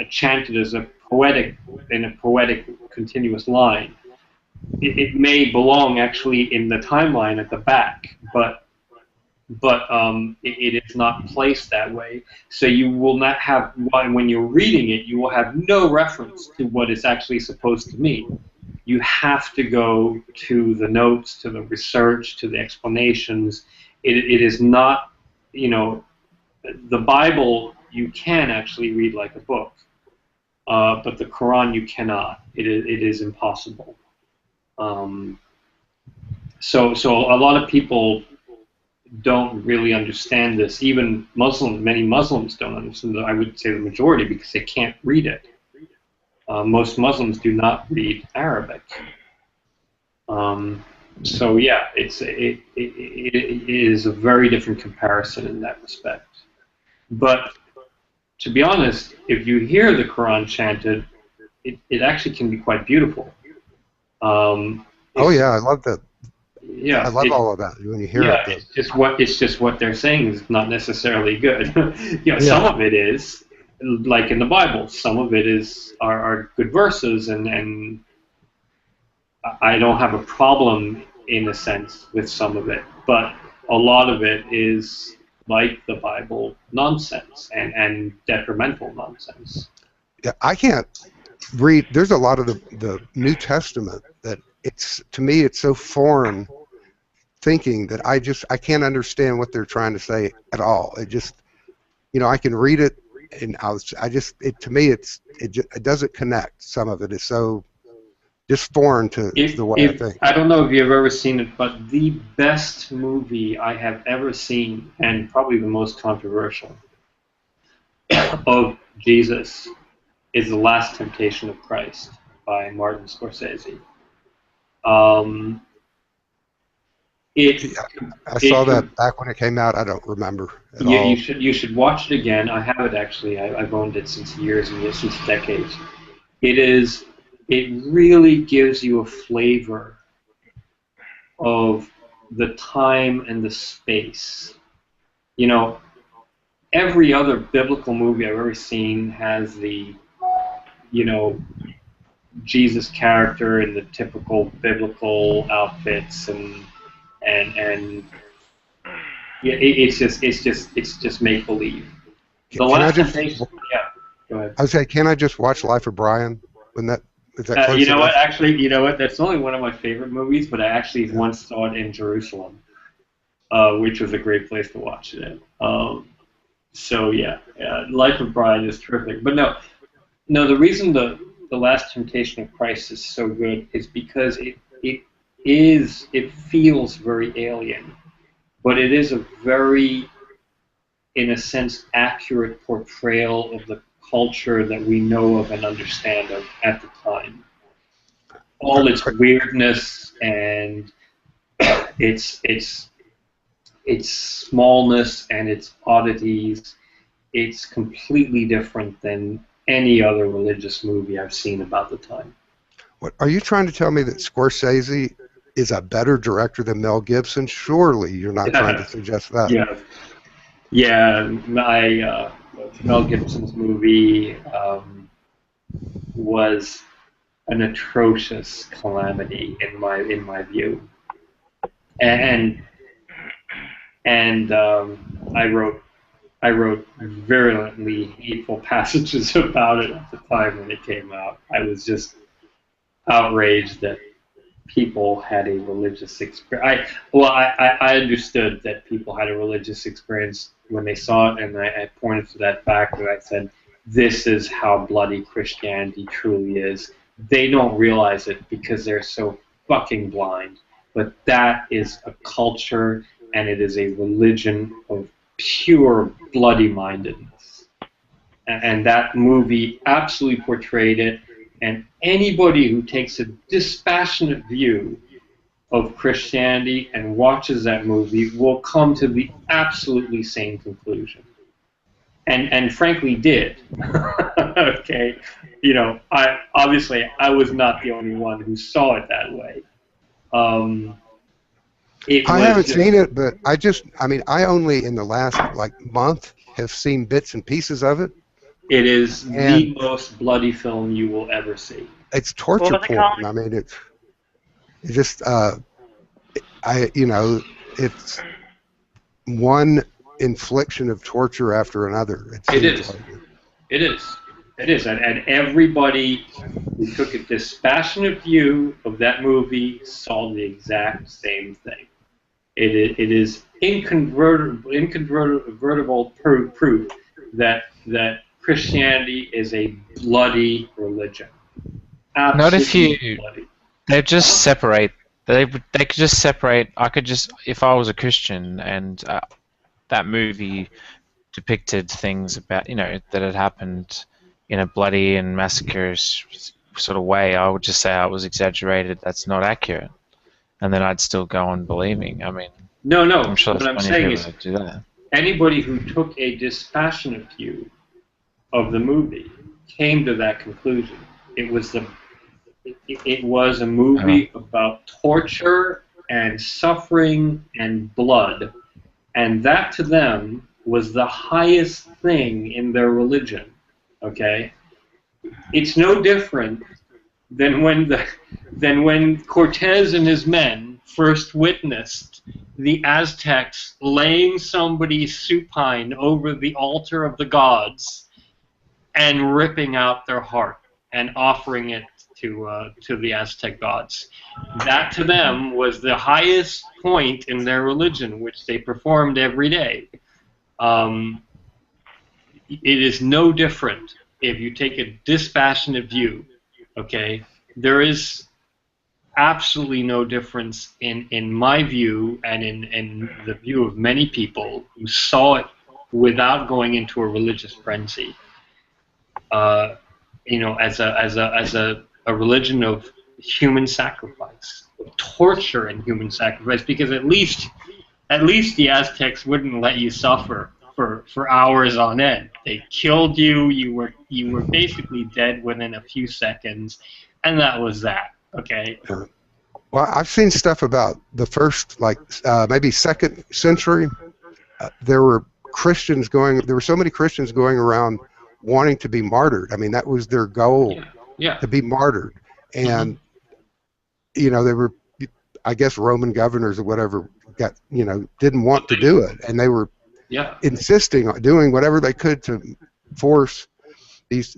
chanted as a poetic, in a poetic continuous line. It may belong actually in the timeline at the back, but it is not placed that way. So you will not have, when you're reading it, you will have no reference to what it's actually supposed to mean. You have to go to the notes, to the research, to the explanations. It is not, the Bible you can actually read like a book, but the Quran you cannot. It is impossible. So a lot of people don't really understand this. Even many Muslims don't understand it. I would say the majority, because they can't read it. Most Muslims do not read Arabic. So yeah, it is a very different comparison in that respect. But to be honest, if you hear the Quran chanted, it actually can be quite beautiful. Oh yeah, I love that. Yeah, I love all of that when you hear it. It's just what they're saying is not necessarily good. Some of it is, like in the Bible. Some of it are good verses, and I don't have a problem in a sense with some of it, but a lot of it is, like the Bible, nonsense and detrimental nonsense. Yeah, I can't read. There's a lot of the New Testament that to me it's so foreign thinking that I can't understand what they're trying to say at all. It just, I can read it and to me it doesn't connect. Some of it is so just foreign to the way I think. I don't know if you've ever seen it, but the best movie I have ever seen, and probably the most controversial, of Jesus is The Last Temptation of Christ by Martin Scorsese. I saw that back when it came out. I don't remember at all. You should watch it again. I have it actually. I've owned it since years and years, since decades. It really gives you a flavor of the time and the space. Every other biblical movie I've ever seen has the, Jesus character in the typical biblical outfits and yeah, it's just make believe. The Last Temptation. Yeah, go ahead. I would say, can I just watch Life of Brian? When that is that close you know enough? what? Actually, you know what? That's only one of my favorite movies, but I actually once saw it in Jerusalem, which was a great place to watch it in. So yeah, Life of Brian is terrific. But no, the reason the Last Temptation of Christ is so good is because it feels very alien, but it is a very, in a sense, accurate portrayal of the culture that we know of and understand of at the time. All its weirdness and its smallness and its oddities, it's completely different than any other religious movie I've seen about the time. What are you trying to tell me, that Scorsese is a better director than Mel Gibson? Surely you're not trying to suggest that. Yeah. Mel Gibson's movie was an atrocious calamity in my view, and I wrote virulently hateful passages about it at the time when it came out. I was just outraged that people had a religious experience. I understood that people had a religious experience when they saw it, and I pointed to that fact, and I said, this is how bloody Christianity truly is. They don't realize it because they're so fucking blind. but that is a culture and it is a religion of pure bloody-mindedness. And that movie absolutely portrayed it, and anybody who takes a dispassionate view of Christianity and watches that movie will come to the absolutely same conclusion. And frankly did. Okay, I was not the only one who saw it that way. I haven't seen it, but I only in the last month have seen bits and pieces of it. It is the most bloody film you will ever see. It's torture porn. I mean, it's just it's one infliction of torture after another. It is, and everybody who took a dispassionate view of that movie saw the exact same thing. It is incontrovertible proof that Christianity is a bloody religion. Absolutely bloody. They just separate. They could just separate. I could just, if I was a Christian and that movie depicted things about that had happened in a bloody and massacrous sort of way, I would just say I was exaggerated. That's not accurate, and then I'd still go on believing. I mean, no. I'm sure what I'm saying is, do that. Anybody who took a dispassionate view of the movie came to that conclusion. It was a movie about torture and suffering and blood, and that to them was the highest thing in their religion. Okay, it's no different than when Cortez and his men first witnessed the Aztecs laying somebody supine over the altar of the gods and ripping out their heart and offering it to the Aztec gods. That to them was the highest point in their religion, which they performed every day. It is no different if you take a dispassionate view. Okay, there is absolutely no difference in my view and in the view of many people who saw it without going into a religious frenzy. As a religion of human sacrifice, of torture and human sacrifice, because at least the Aztecs wouldn't let you suffer for hours on end. They killed you. You were basically dead within a few seconds, and that was that. Okay. Well, I've seen stuff about the first, maybe 2nd century. There were so many Christians going around wanting to be martyred. I mean, that was their goal, to be martyred. And, they were, I guess, Roman governors or whatever didn't want to do it. And they were insisting on doing whatever they could to force these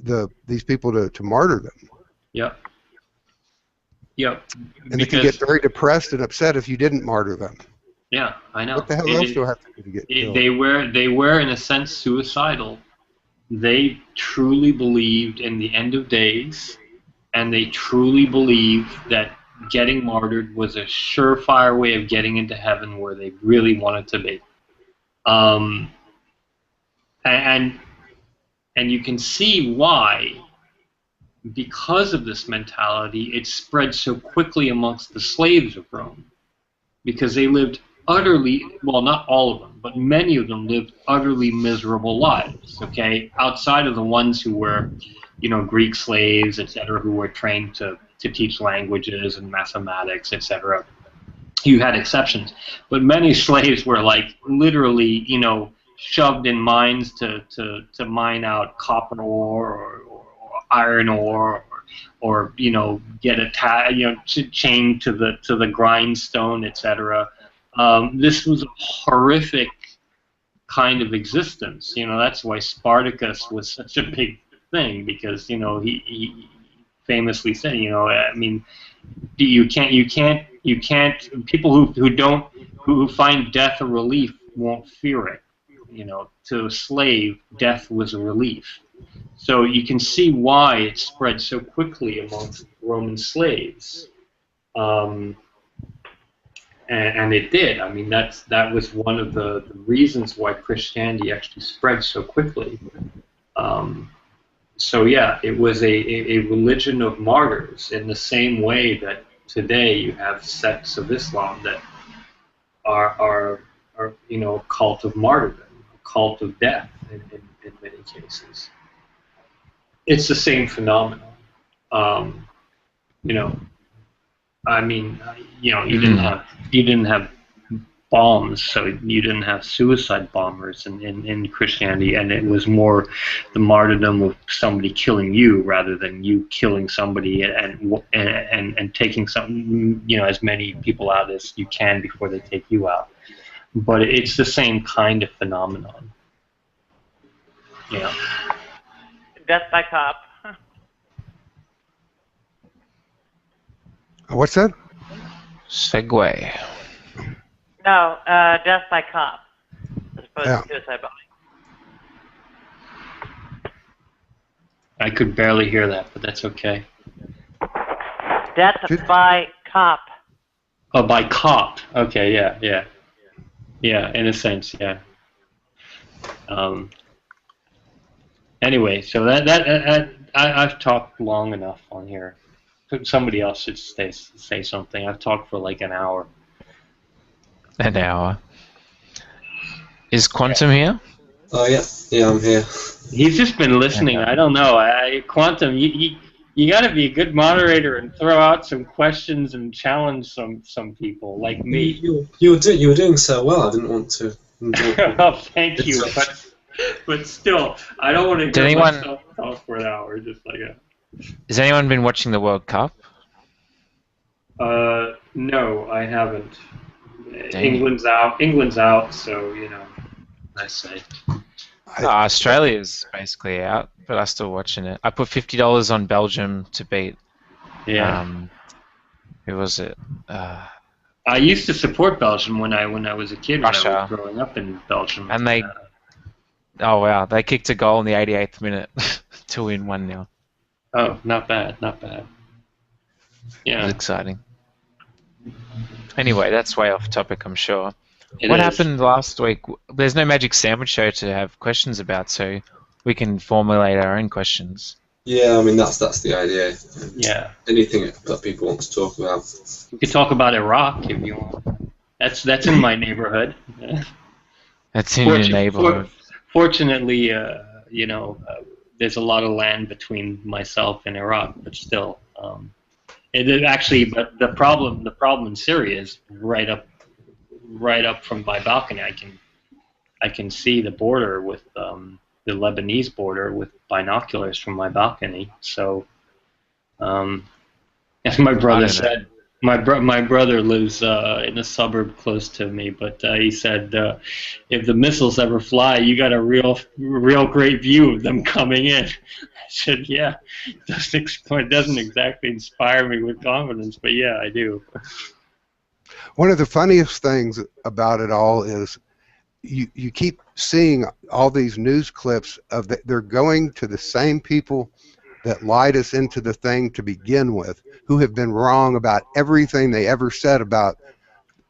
people to martyr them. Yeah. Yeah. And they could get very depressed and upset if you didn't martyr them. Yeah, I know. What the hell else do I have to do to get killed? They were in a sense suicidal. They truly believed in the end of days, and they truly believed that getting martyred was a surefire way of getting into heaven where they really wanted to be. And you can see why, because of this mentality, it spread so quickly amongst the slaves of Rome, because they lived utterly, well, not all of them, but many of them lived utterly miserable lives, okay, outside of the ones who were, Greek slaves, etc., who were trained to teach languages and mathematics, etc. You had exceptions, but many slaves were literally, shoved in mines to mine out copper ore or iron ore, or get chained to the grindstone, etc. This was a horrific kind of existence. That's why Spartacus was such a big thing, because he famously said, I mean, you can't. People who find death a relief won't fear it. To a slave, death was a relief. So you can see why it spread so quickly amongst Roman slaves. and it did. I mean, that was one of the reasons why Christianity actually spread so quickly. So yeah, it was a religion of martyrs in the same way that today you have sects of Islam that are a cult of martyrdom, a cult of death in many cases. It's the same phenomenon. You know, I mean, you didn't have bombs, so you didn't have suicide bombers in Christianity, and it was more the martyrdom of somebody killing you rather than you killing somebody and taking some, as many people out as you can before they take you out. But it's the same kind of phenomenon. Death by cop. What's that? Segway. No, death by cop, as opposed to suicide bombing. I could barely hear that, but that's okay. Death by cop. Oh, by cop. Okay, yeah. In a sense, yeah. Anyway, so I've talked long enough on here. Somebody else should say something. I've talked for like an hour. An hour. Is Quantum here? Oh yeah, I'm here. He's just been listening. I don't know. Quantum, you got to be a good moderator and throw out some questions and challenge some people like me. You were doing so well. I didn't want to. Oh, thank you. But still, I don't want to hear myself talk for an hour just like that. Has anyone been watching the World Cup? No, I haven't. Dang. England's out, so I say. Australia's basically out, but I'm still watching it. I put $50 on Belgium to beat. Yeah. Who was it? I used to support Belgium when I was a kid. Russia. When I was growing up in Belgium. And they. Oh wow! They kicked a goal in the 88th minute to win 1-0. Oh, not bad, not bad. Yeah. It was exciting. Anyway, that's way off topic, I'm sure. What happened last week? There's no Magic Sandwich Show to have questions about, so we can formulate our own questions. Yeah, I mean that's the idea. Yeah. Anything that people want to talk about. We could talk about Iraq if you want. That's in my neighborhood. That's in your neighborhood. Fortunately, there's a lot of land between myself and Iraq, but still, it is actually. But the problem in Syria is right up from my balcony. I can see the border with the Lebanese border with binoculars from my balcony. So, as my brother said, my brother lives in a suburb close to me, but he said if the missiles ever fly, you got a real great view of them coming in. I said, yeah, it doesn't exactly inspire me with confidence, but yeah, I do. One of the funniest things about it all is you keep seeing all these news clips of they're going to the same people that lied us into the thing to begin with, who have been wrong about everything they ever said about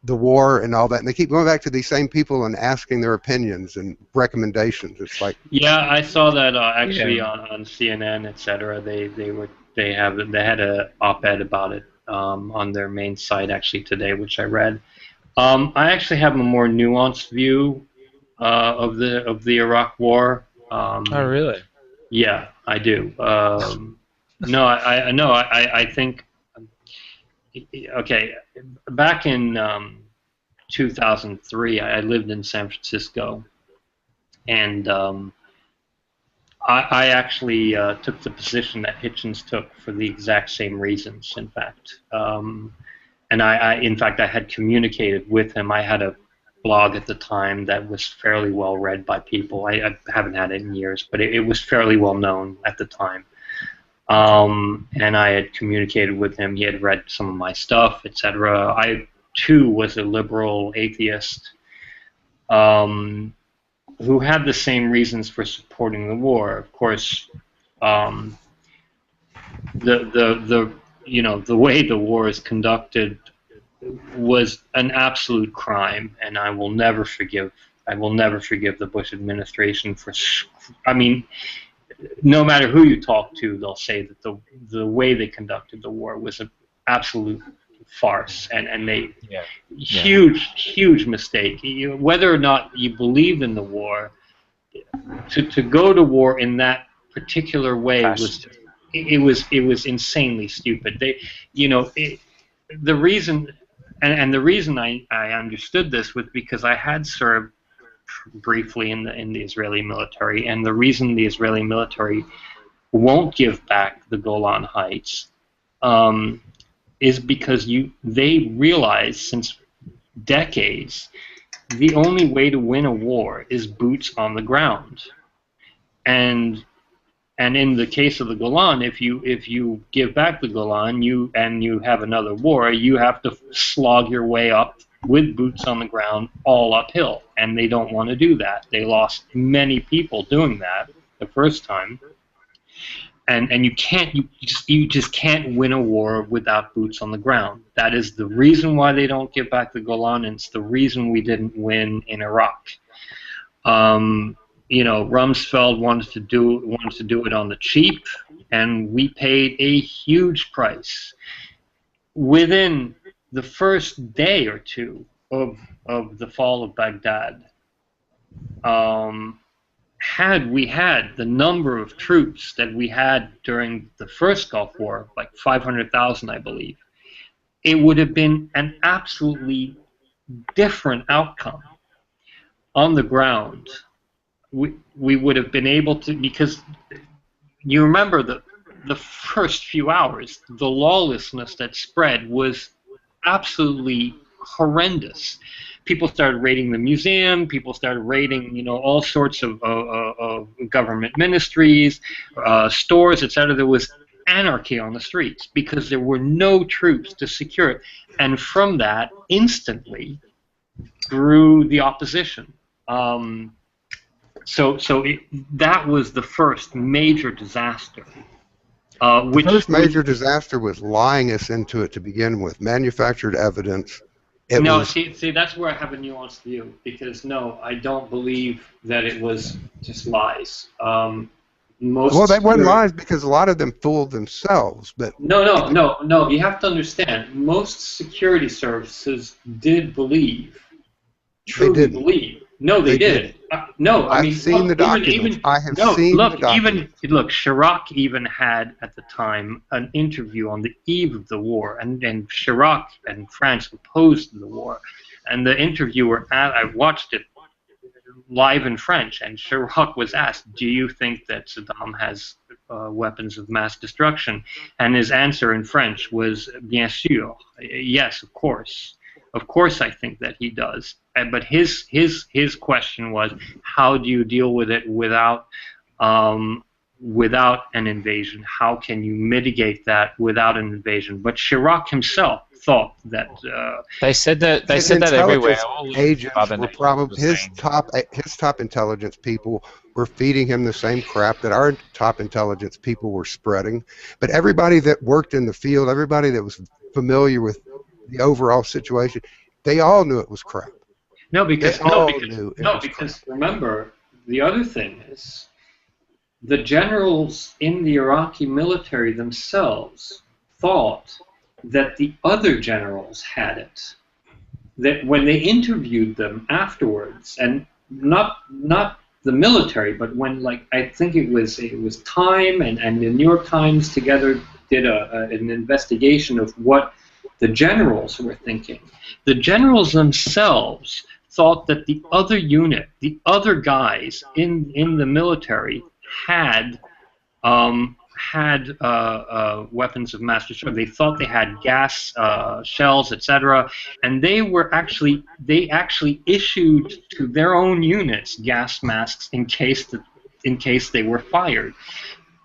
the war and all that, and they keep going back to these same people and asking their opinions and recommendations. It's like, yeah, I saw that actually on CNN, etc. They had a op-ed about it on their main site actually today, which I read. I actually have a more nuanced view of the Iraq War. Oh, really? Yeah, I do. I think. Okay, back in 2003, I lived in San Francisco, and I actually took the position that Hitchens took for the exact same reasons. In fact, and in fact, I had communicated with him. I had a blog at the time that was fairly well read by people. I haven't had it in years, but it was fairly well known at the time. And I had communicated with him. He had read some of my stuff, etc. I too was a liberal atheist who had the same reasons for supporting the war. Of course, the way the war is conducted was an absolute crime, and I will never forgive. I will never forgive the Bush administration for. I mean, no matter who you talk to, they'll say that the way they conducted the war was an absolute farce, and they huge mistake. Whether or not you believed in the war, to go to war in that particular way was insanely stupid. The reason the reason I understood this was because I had served briefly in the Israeli military, and the reason the Israeli military won't give back the Golan Heights is because they realize since decades the only way to win a war is boots on the ground, and in the case of the Golan, if you give back the Golan, you have another war, you have to slog your way up with boots on the ground all uphill, and they don't want to do that. They lost many people doing that the first time, and you just can't win a war without boots on the ground. That is the reason why they don't give back the Golan, and it's the reason we didn't win in Iraq. Rumsfeld wanted to do it on the cheap, and we paid a huge price. Within the first day or two of the fall of Baghdad, had we had the number of troops that we had during the first Gulf War, like 500,000, I believe, it would have been an absolutely different outcome on the ground. We would have been able to, because you remember the first few hours, the lawlessness that spread was absolutely horrendous. People started raiding the museum. People started raiding, all sorts of government ministries, stores, etc. There was anarchy on the streets because there were no troops to secure it, and from that instantly grew the opposition. That was the first major disaster. The first major disaster was lying us into it to begin with, manufactured evidence. See, that's where I have a nuanced view, because no, I don't believe that it was just lies. They weren't lies because a lot of them fooled themselves. But no. You have to understand, most security services did believe, truly believe. No, they did. No, I mean, I've seen the documents. I have seen the documents. Look, Chirac even had at the time an interview on the eve of the war, and Chirac and France opposed the war, and the interviewer, I watched it live in French, and Chirac was asked, "Do you think that Saddam has weapons of mass destruction?" And his answer in French was, "Bien sûr, yes, of course. Of course, I think that he does." But his question was, how do you deal with it without an invasion? How can you mitigate that without an invasion? But Chirac himself thought that they said that everywhere. Agents were probably his top intelligence people were feeding him the same crap that our top intelligence people were spreading. But everybody that worked in the field, everybody that was familiar with the overall situation, they all knew it was crap. Because remember, the other thing is, the generals in the Iraqi military themselves thought that the other generals had it. That when they interviewed them afterwards, and not the military, but when, I think it was Time and the New York Times together did an investigation of what the generals were thinking. The generals themselves thought that the other unit, the other guys in the military had weapons of mass destruction. They thought they had gas shells, etc., and they actually issued to their own units gas masks in case they were fired.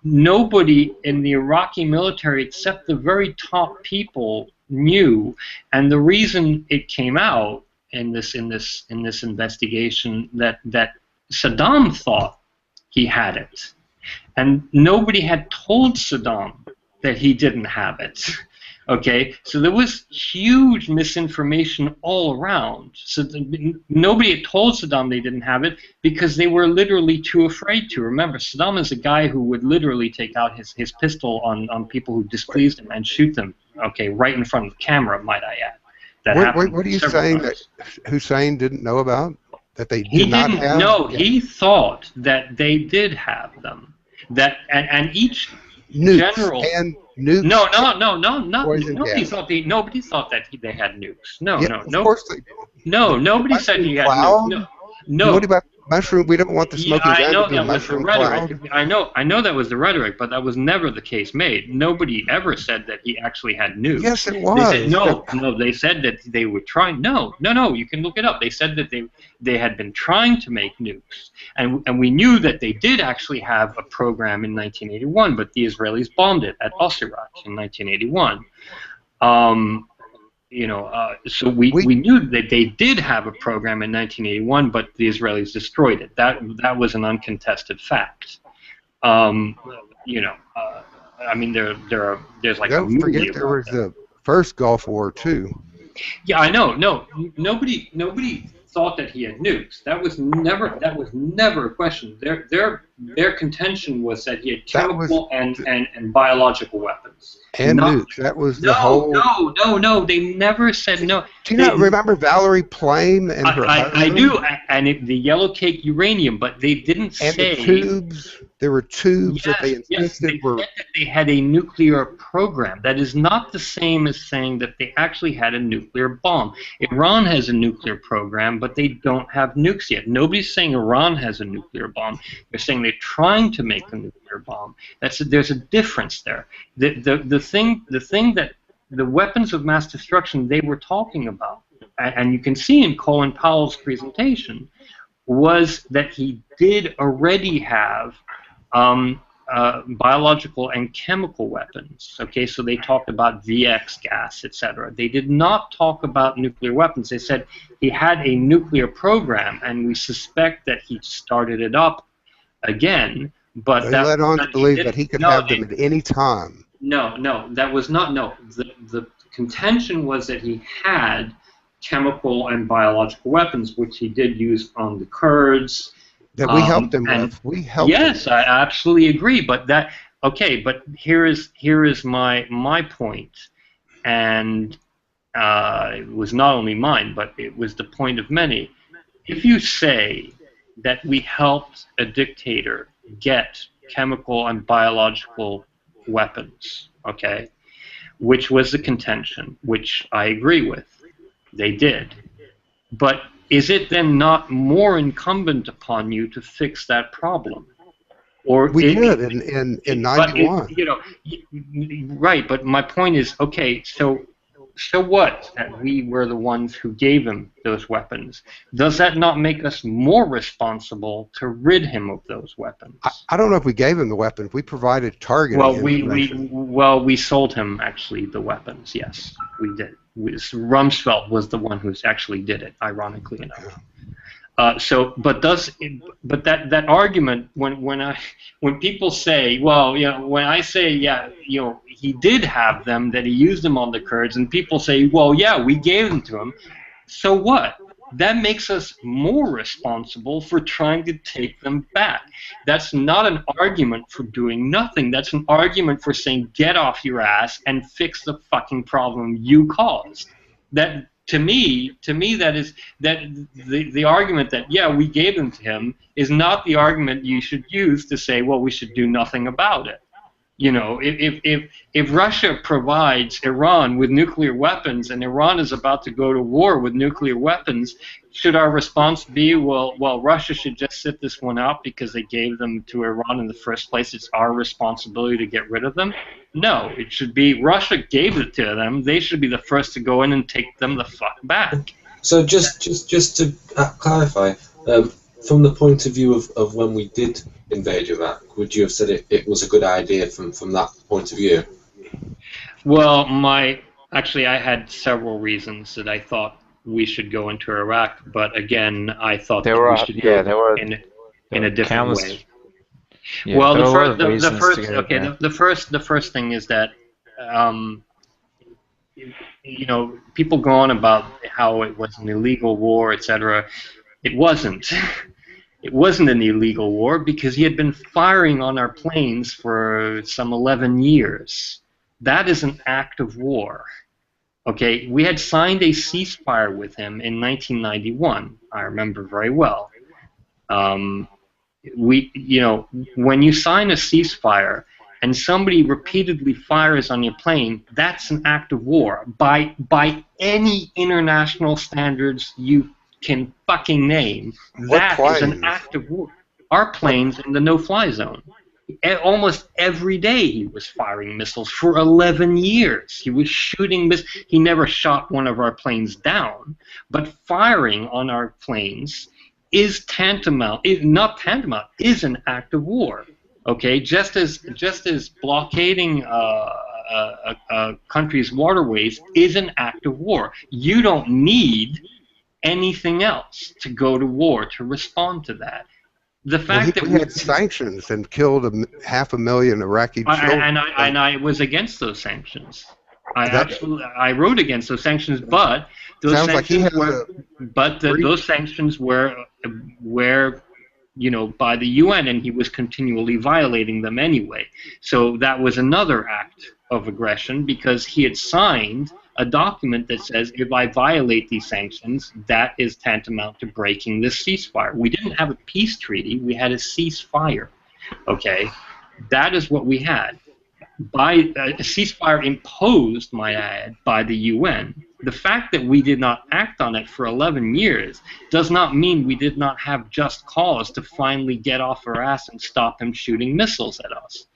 Nobody in the Iraqi military except the very top people knew, and the reason it came out in this investigation that Saddam thought he had it, and nobody had told Saddam that he didn't have it. Okay, so there was huge misinformation all around. So nobody had told Saddam they didn't have it because they were literally too afraid to. Remember, Saddam is a guy who would literally take out his pistol on people who displeased him and shoot them, okay, right in front of the camera, might I add. That happened What are you several saying times. that Hussein didn't know about? That they He did not didn't have? know. Yeah. He thought that they did have them. That and each Nukes general. and nukes. No. Poison Nobody gas. thought that they had nukes. No. Of course they. Nobody said he had cloud? nukes. No. What about mushroom? We don't want the Yeah, smoking I gun know to be a that was the mushroom rhetoric. cloud. I know that was the rhetoric, but that was never the case made. Nobody ever said that he actually had nukes. Yes, it They was. said no. They said that they were trying. No. You can look it up. They said that they had been trying to make nukes, and we knew that they did actually have a program in 1981, but the Israelis bombed it at Osirak in 1981. So we knew that they did have a program in 1981, but the Israelis destroyed it. That was an uncontested fact. I mean, there's like a Don't movie forget about there was that. the first Gulf War too. Yeah, I know. No, nobody thought that he had nukes. That was never a question. Their contention was that he had chemical and biological weapons. And nukes. That was the whole. No. They never said no. Do you not remember Valerie Plame and her husband? I do, and the yellow cake uranium, but they didn't and say. The tubes. There were tubes that they insisted they were. said that they had a nuclear program. That is not the same as saying that they actually had a nuclear bomb. Iran has a nuclear program, but they don't have nukes yet. Nobody's saying Iran has a nuclear bomb. They're saying they're trying to make a nuclear bomb. There's a difference there. The thing that the weapons of mass destruction they were talking about, and you can see in Colin Powell's presentation, was that he did already have biological and chemical weapons. Okay, so they talked about VX gas, etc. They did not talk about nuclear weapons. They said he had a nuclear program, and we suspect that he started it up again. But they led on to believe that he could have them at any time. No, that was not. No, the contention was that he had chemical and biological weapons, which he did use on the Kurds. That we helped him with. We helped. Yes, I absolutely agree. But but here is my point, and it was not only mine, but it was the point of many. If you say that we helped a dictator get chemical and biological weapons, okay, which was the contention, which I agree with, they did, but is it then not more incumbent upon you to fix that problem? Or we did in 91. Right, but my point is, okay, so what? That we were the ones who gave him those weapons. Does that not make us more responsible to rid him of those weapons? I don't know if we gave him the weapons. We provided targeting information. We sold him actually the weapons. Yes, we did. Rumsfeld was the one who actually did it, ironically enough. But that argument when people say, well, when I say, he did have them, that he used them on the Kurds, and people say, well, yeah, we gave them to him, so what? That makes us more responsible for trying to take them back. That's not an argument for doing nothing. That's an argument for saying, get off your ass and fix the fucking problem you caused. That to me, that is the argument that we gave them to him is not the argument you should use to say, well, we should do nothing about it. If Russia provides Iran with nuclear weapons and Iran is about to go to war with nuclear weapons, should our response be, well, Russia should just sit this one out because they gave them to Iran in the first place? It's our responsibility to get rid of them? No, it should be Russia gave it to them. They should be the first to go in and take them the fuck back. So just to clarify, from the point of view of when we did invade Iraq, would you have said it was a good idea from that point of view? Well, actually I had several reasons that I thought we should go into Iraq, but again, I thought we should go in a different way. Yeah, well, the first thing is that you know, people go on about how it was an illegal war, etc. It wasn't. It wasn't an illegal war because he had been firing on our planes for some 11 years. That is an act of war. Okay, we had signed a ceasefire with him in 1991. I remember very well. You know, when you sign a ceasefire and somebody repeatedly fires on your plane, that's an act of war by any international standards you can fucking name. That is an act of war. Our planes in the no-fly zone. Almost every day he was firing missiles for 11 years. He was shooting missiles. He never shot one of our planes down, but firing on our planes is tantamount, not tantamount, is an act of war. Okay, just as blockading a country's waterways is an act of war. You don't need anything else to go to war to respond to that. The fact that we had sanctions and killed 500,000 Iraqi children. And I was against those sanctions. I wrote against those sanctions, but those sanctions were you know, by the UN, and he was continually violating them anyway. So that was another act of aggression because he had signed a document that says if I violate these sanctions, that is tantamount to breaking this ceasefire. We didn't have a peace treaty, we had a ceasefire. Okay, that is what we had. By a ceasefire imposed, might I add, by the UN. The fact that we did not act on it for 11 years does not mean we did not have just cause to finally get off our ass and stop him shooting missiles at us.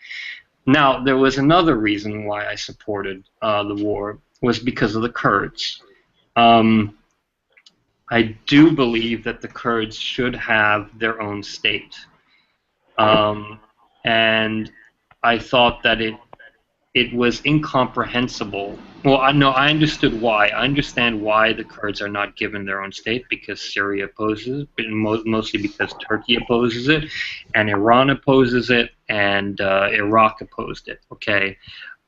Now, there was another reason why I supported the war, was because of the Kurds. I do believe that the Kurds should have their own state. And I thought that it was incomprehensible. Well, I understood why. I understand why the Kurds are not given their own state, because Syria opposes it, mostly because Turkey opposes it, and Iran opposes it, and Iraq opposed it. Okay,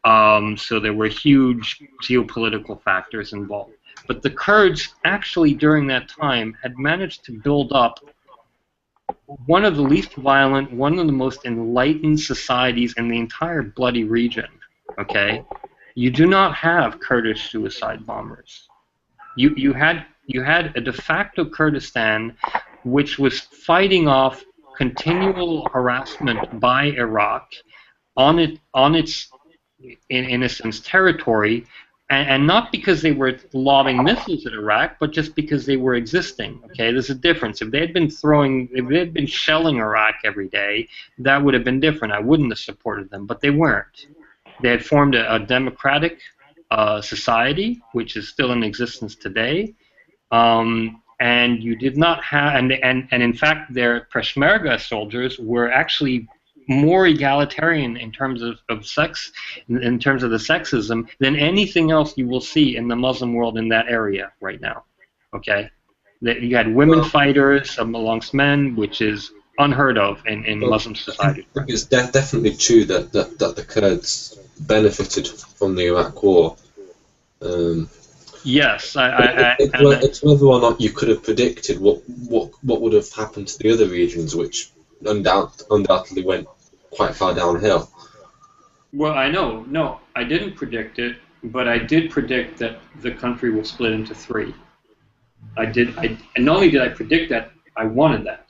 so there were huge geopolitical factors involved. But the Kurds actually during that time had managed to build up one of the least violent, one of the most enlightened societies in the entire bloody region. Okay, you do not have Kurdish suicide bombers. You had a de facto Kurdistan, which was fighting off continual harassment by Iraq on its in a sense territory, and not because they were lobbing missiles at Iraq, but just because they were existing. Okay, there's a difference. If they had been shelling Iraq every day, that would have been different. I wouldn't have supported them, but they weren't. They had formed a democratic society, which is still in existence today, and you did not have, and in fact, their Peshmerga soldiers were actually more egalitarian in terms of sex, in terms of the sexism, than anything else you will see in the Muslim world in that area right now. Okay, you had women fighters amongst men, which is unheard of in Muslim society. I think it's definitely true that the Kurds benefited from the Iraq War. Yes, it's whether or not you could have predicted what would have happened to the other regions, which undoubtedly went quite far downhill. Well, I know. No, I didn't predict it, but I did predict that the country will split into three. And not only did I predict that, I wanted that.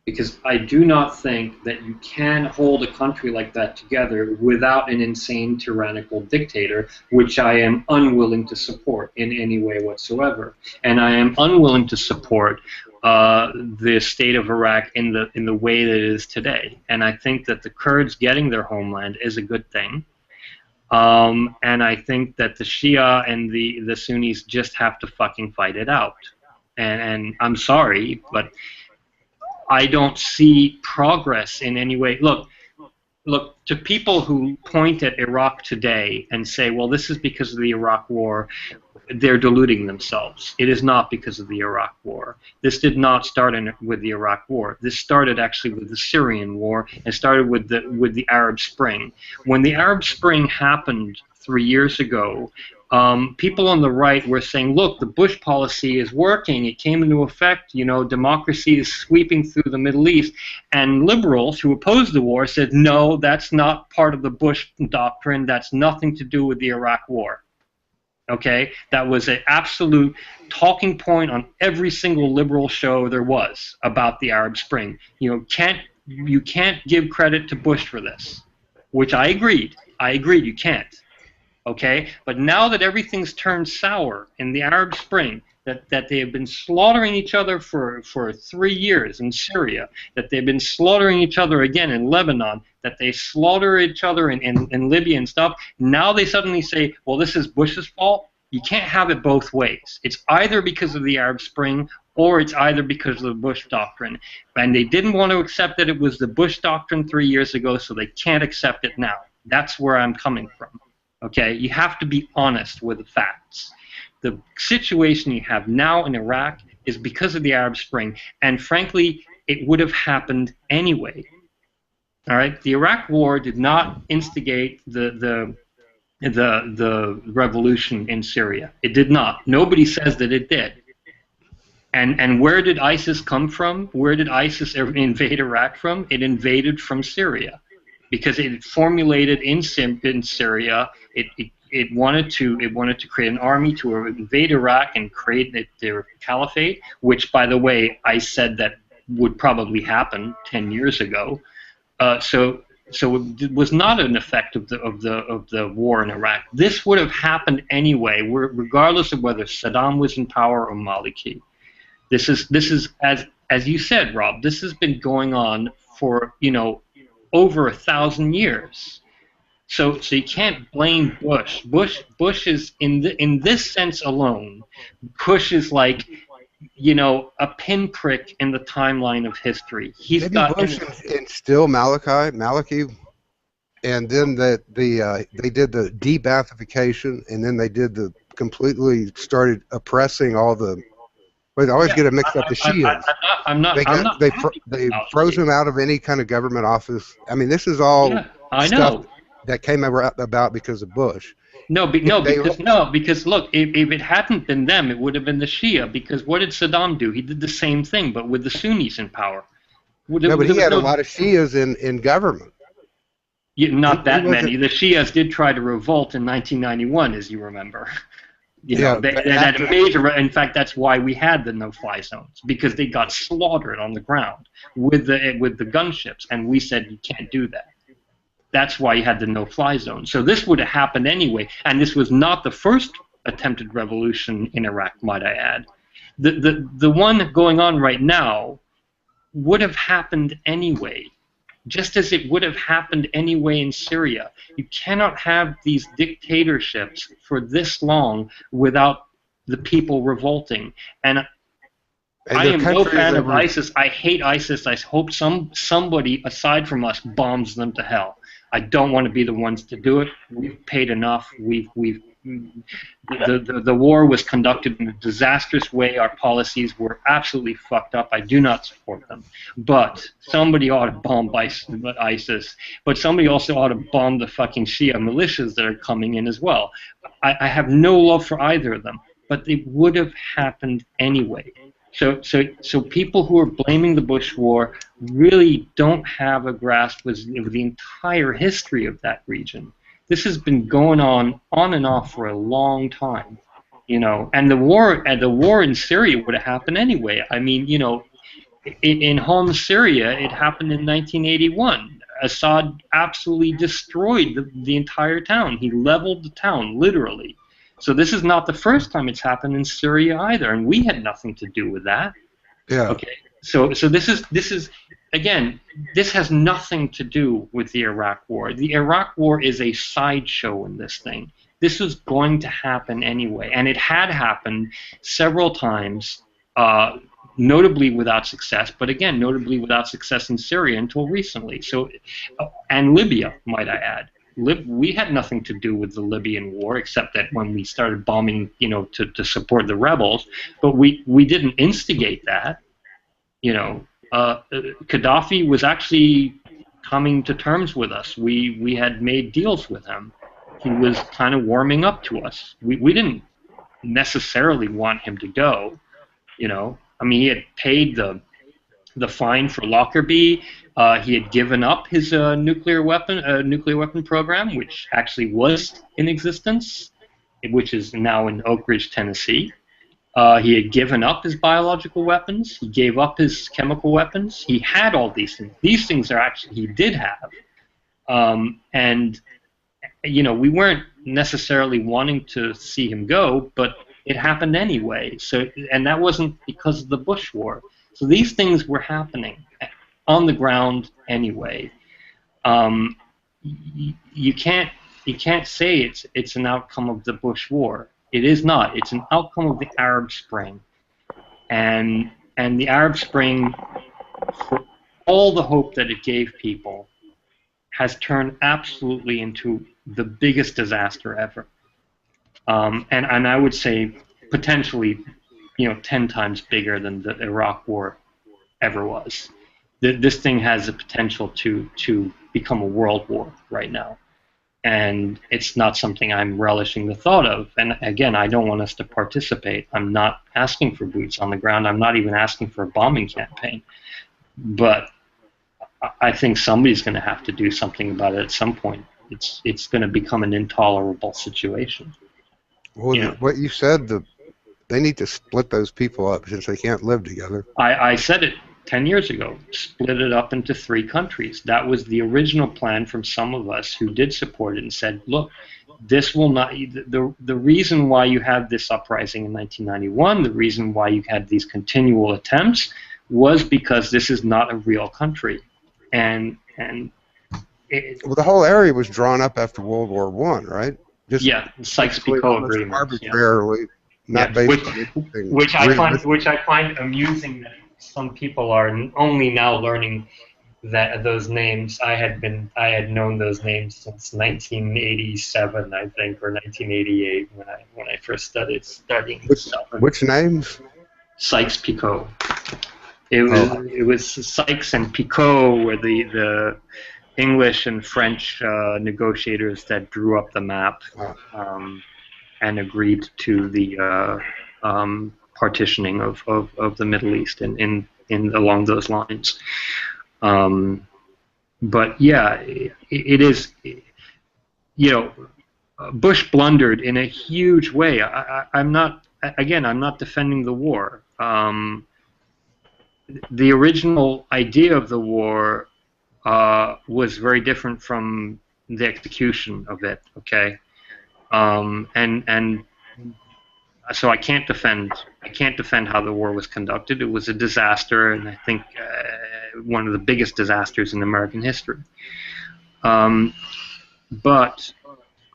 Because I do not think that you can hold a country like that together without an insane tyrannical dictator, which I am unwilling to support in any way whatsoever. And I am unwilling to support the state of Iraq in the way that it is today. And I think that the Kurds getting their homeland is a good thing. And I think that the Shia and the Sunnis just have to fucking fight it out. And I'm sorry, but I don't see progress in any way. Look, to people who point at Iraq today and say, well, this is because of the Iraq War, they're deluding themselves. It is not because of the Iraq War. This did not start with the Iraq War. This started actually with the Syrian War and started with the Arab Spring. When the Arab Spring happened 3 years ago, people on the right were saying, look, the Bush policy is working. It came into effect. You know, democracy is sweeping through the Middle East. And liberals who opposed the war said, no, that's not part of the Bush doctrine. That's nothing to do with the Iraq War. Okay? That was an absolute talking point on every single liberal show there was about the Arab Spring. You can't give credit to Bush for this, which I agreed. You can't. Okay, but now that everything's turned sour in the Arab Spring, that they have been slaughtering each other for 3 years in Syria, that they've been slaughtering each other again in Lebanon, that they slaughter each other in Libya and stuff, now they suddenly say, well, this is Bush's fault. You can't have it both ways. It's either because of the Arab Spring or it's either because of the Bush doctrine. And they didn't want to accept that it was the Bush doctrine 3 years ago, so they can't accept it now. That's where I'm coming from. Okay, you have to be honest with the facts. The situation you have now in Iraq is because of the Arab Spring, and frankly, it would have happened anyway. All right, the Iraq War did not instigate the revolution in Syria. It did not. Nobody says that it did. And where did ISIS come from? Where did ISIS invade Iraq from? It invaded from Syria, because it formulated in Syria. It wanted to create an army to invade Iraq and create their caliphate, which, by the way, I said that would probably happen 10 years ago. So it was not an effect of the war in Iraq. This would have happened anyway, regardless of whether Saddam was in power or Maliki. This is as you said, Rob. This has been going on for over 1,000 years. So you can't blame Bush. Bush is in this sense alone. Bush is like a pinprick in the timeline of history. Maybe Bush and still Maliki, and then they did the de-Baathification, and then they did the completely started oppressing all the. But I always get it mixed up. The Shias. They froze them out of any kind of government office. I mean, this is all stuff that came about because of Bush. Because look, if it hadn't been them, it would have been the Shia. Because what did Saddam do? He did the same thing, but with the Sunnis in power. But he had a lot of Shias in government. Not that many. The Shias did try to revolt in 1991, as you remember. They had a major. In fact, that's why we had the no-fly zones, because they got slaughtered on the ground with the gunships, and we said you can't do that. That's why you had the no-fly zone. So this would have happened anyway, and this was not the first attempted revolution in Iraq, might I add. The one going on right now would have happened anyway, just as it would have happened anyway in Syria. You cannot have these dictatorships for this long without the people revolting. And I am no fan of ISIS. I hate ISIS. I hope somebody aside from us bombs them to hell. I don't want to be the ones to do it. We've paid enough. The war was conducted in a disastrous way. Our policies were absolutely fucked up. I do not support them. But somebody ought to bomb ISIS. But somebody also ought to bomb the fucking Shia militias that are coming in as well. I have no love for either of them. But it would have happened anyway. So people who are blaming the Bush war really don't have a grasp of the entire history of that region. This has been going on and off for a long time, And the war in Syria would have happened anyway. I mean, in Homs, Syria, it happened in 1981. Assad absolutely destroyed the entire town. He leveled the town, literally. So this is not the first time it's happened in Syria either, and we had nothing to do with that. Yeah. Okay. So this is again, this has nothing to do with the Iraq War. The Iraq War is a sideshow in this thing. This was going to happen anyway, and it had happened several times, notably without success. But again, notably without success in Syria until recently. So, and Libya, might I add. We had nothing to do with the Libyan war, except that when we started bombing, to support the rebels, but we didn't instigate that. Gaddafi was actually coming to terms with us. We had made deals with him, he was kind of warming up to us. We didn't necessarily want him to go. You know, I mean, he had paid the fine for Lockerbie. He had given up his nuclear weapon program, which actually was in existence, which is now in Oak Ridge, Tennessee. He had given up his biological weapons. He gave up his chemical weapons. He had all these things. These things are actually he did have, and you know, we weren't necessarily wanting to see him go, but it happened anyway. So, and that wasn't because of the Bush War. So these things were happening on the ground anyway. You can't say it's an outcome of the Bush War. It is not. It's an outcome of the Arab Spring, and the Arab Spring, for all the hope that it gave people, has turned absolutely into the biggest disaster ever. And I would say potentially, you know, 10 times bigger than the Iraq War ever was. This thing has the potential to become a world war right now. And it's not something I'm relishing the thought of. And again, I don't want us to participate. I'm not asking for boots on the ground. I'm not even asking for a bombing campaign. But I think somebody's going to have to do something about it at some point. It's going to become an intolerable situation. Well, You know? what you said, they need to split those people up since they can't live together. I said it 10 years ago, split it up into 3 countries. That was the original plan from some of us who did support it and said, look, this will not, the reason why you had this uprising in 1991, the reason why you had these continual attempts was because this is not a real country. And well, the whole area was drawn up after World War I, right? Just yeah, Sykes-Picot agreement. Arbitrarily, not based on anything. Which I find amusing that some people are only now learning that those names. I had known those names since 1987, I think, or 1988 when I first started studying this stuff. Which names? Sykes-Picot. It was Sykes and Picot were the English and French negotiators that drew up the map and agreed to the partitioning of the Middle East in along those lines. But yeah, it is. You know, Bush blundered in a huge way. I'm not defending the war. The original idea of the war was very different from the execution of it. Okay, and so I can't defend how the war was conducted. It was a disaster, and I think one of the biggest disasters in American history. But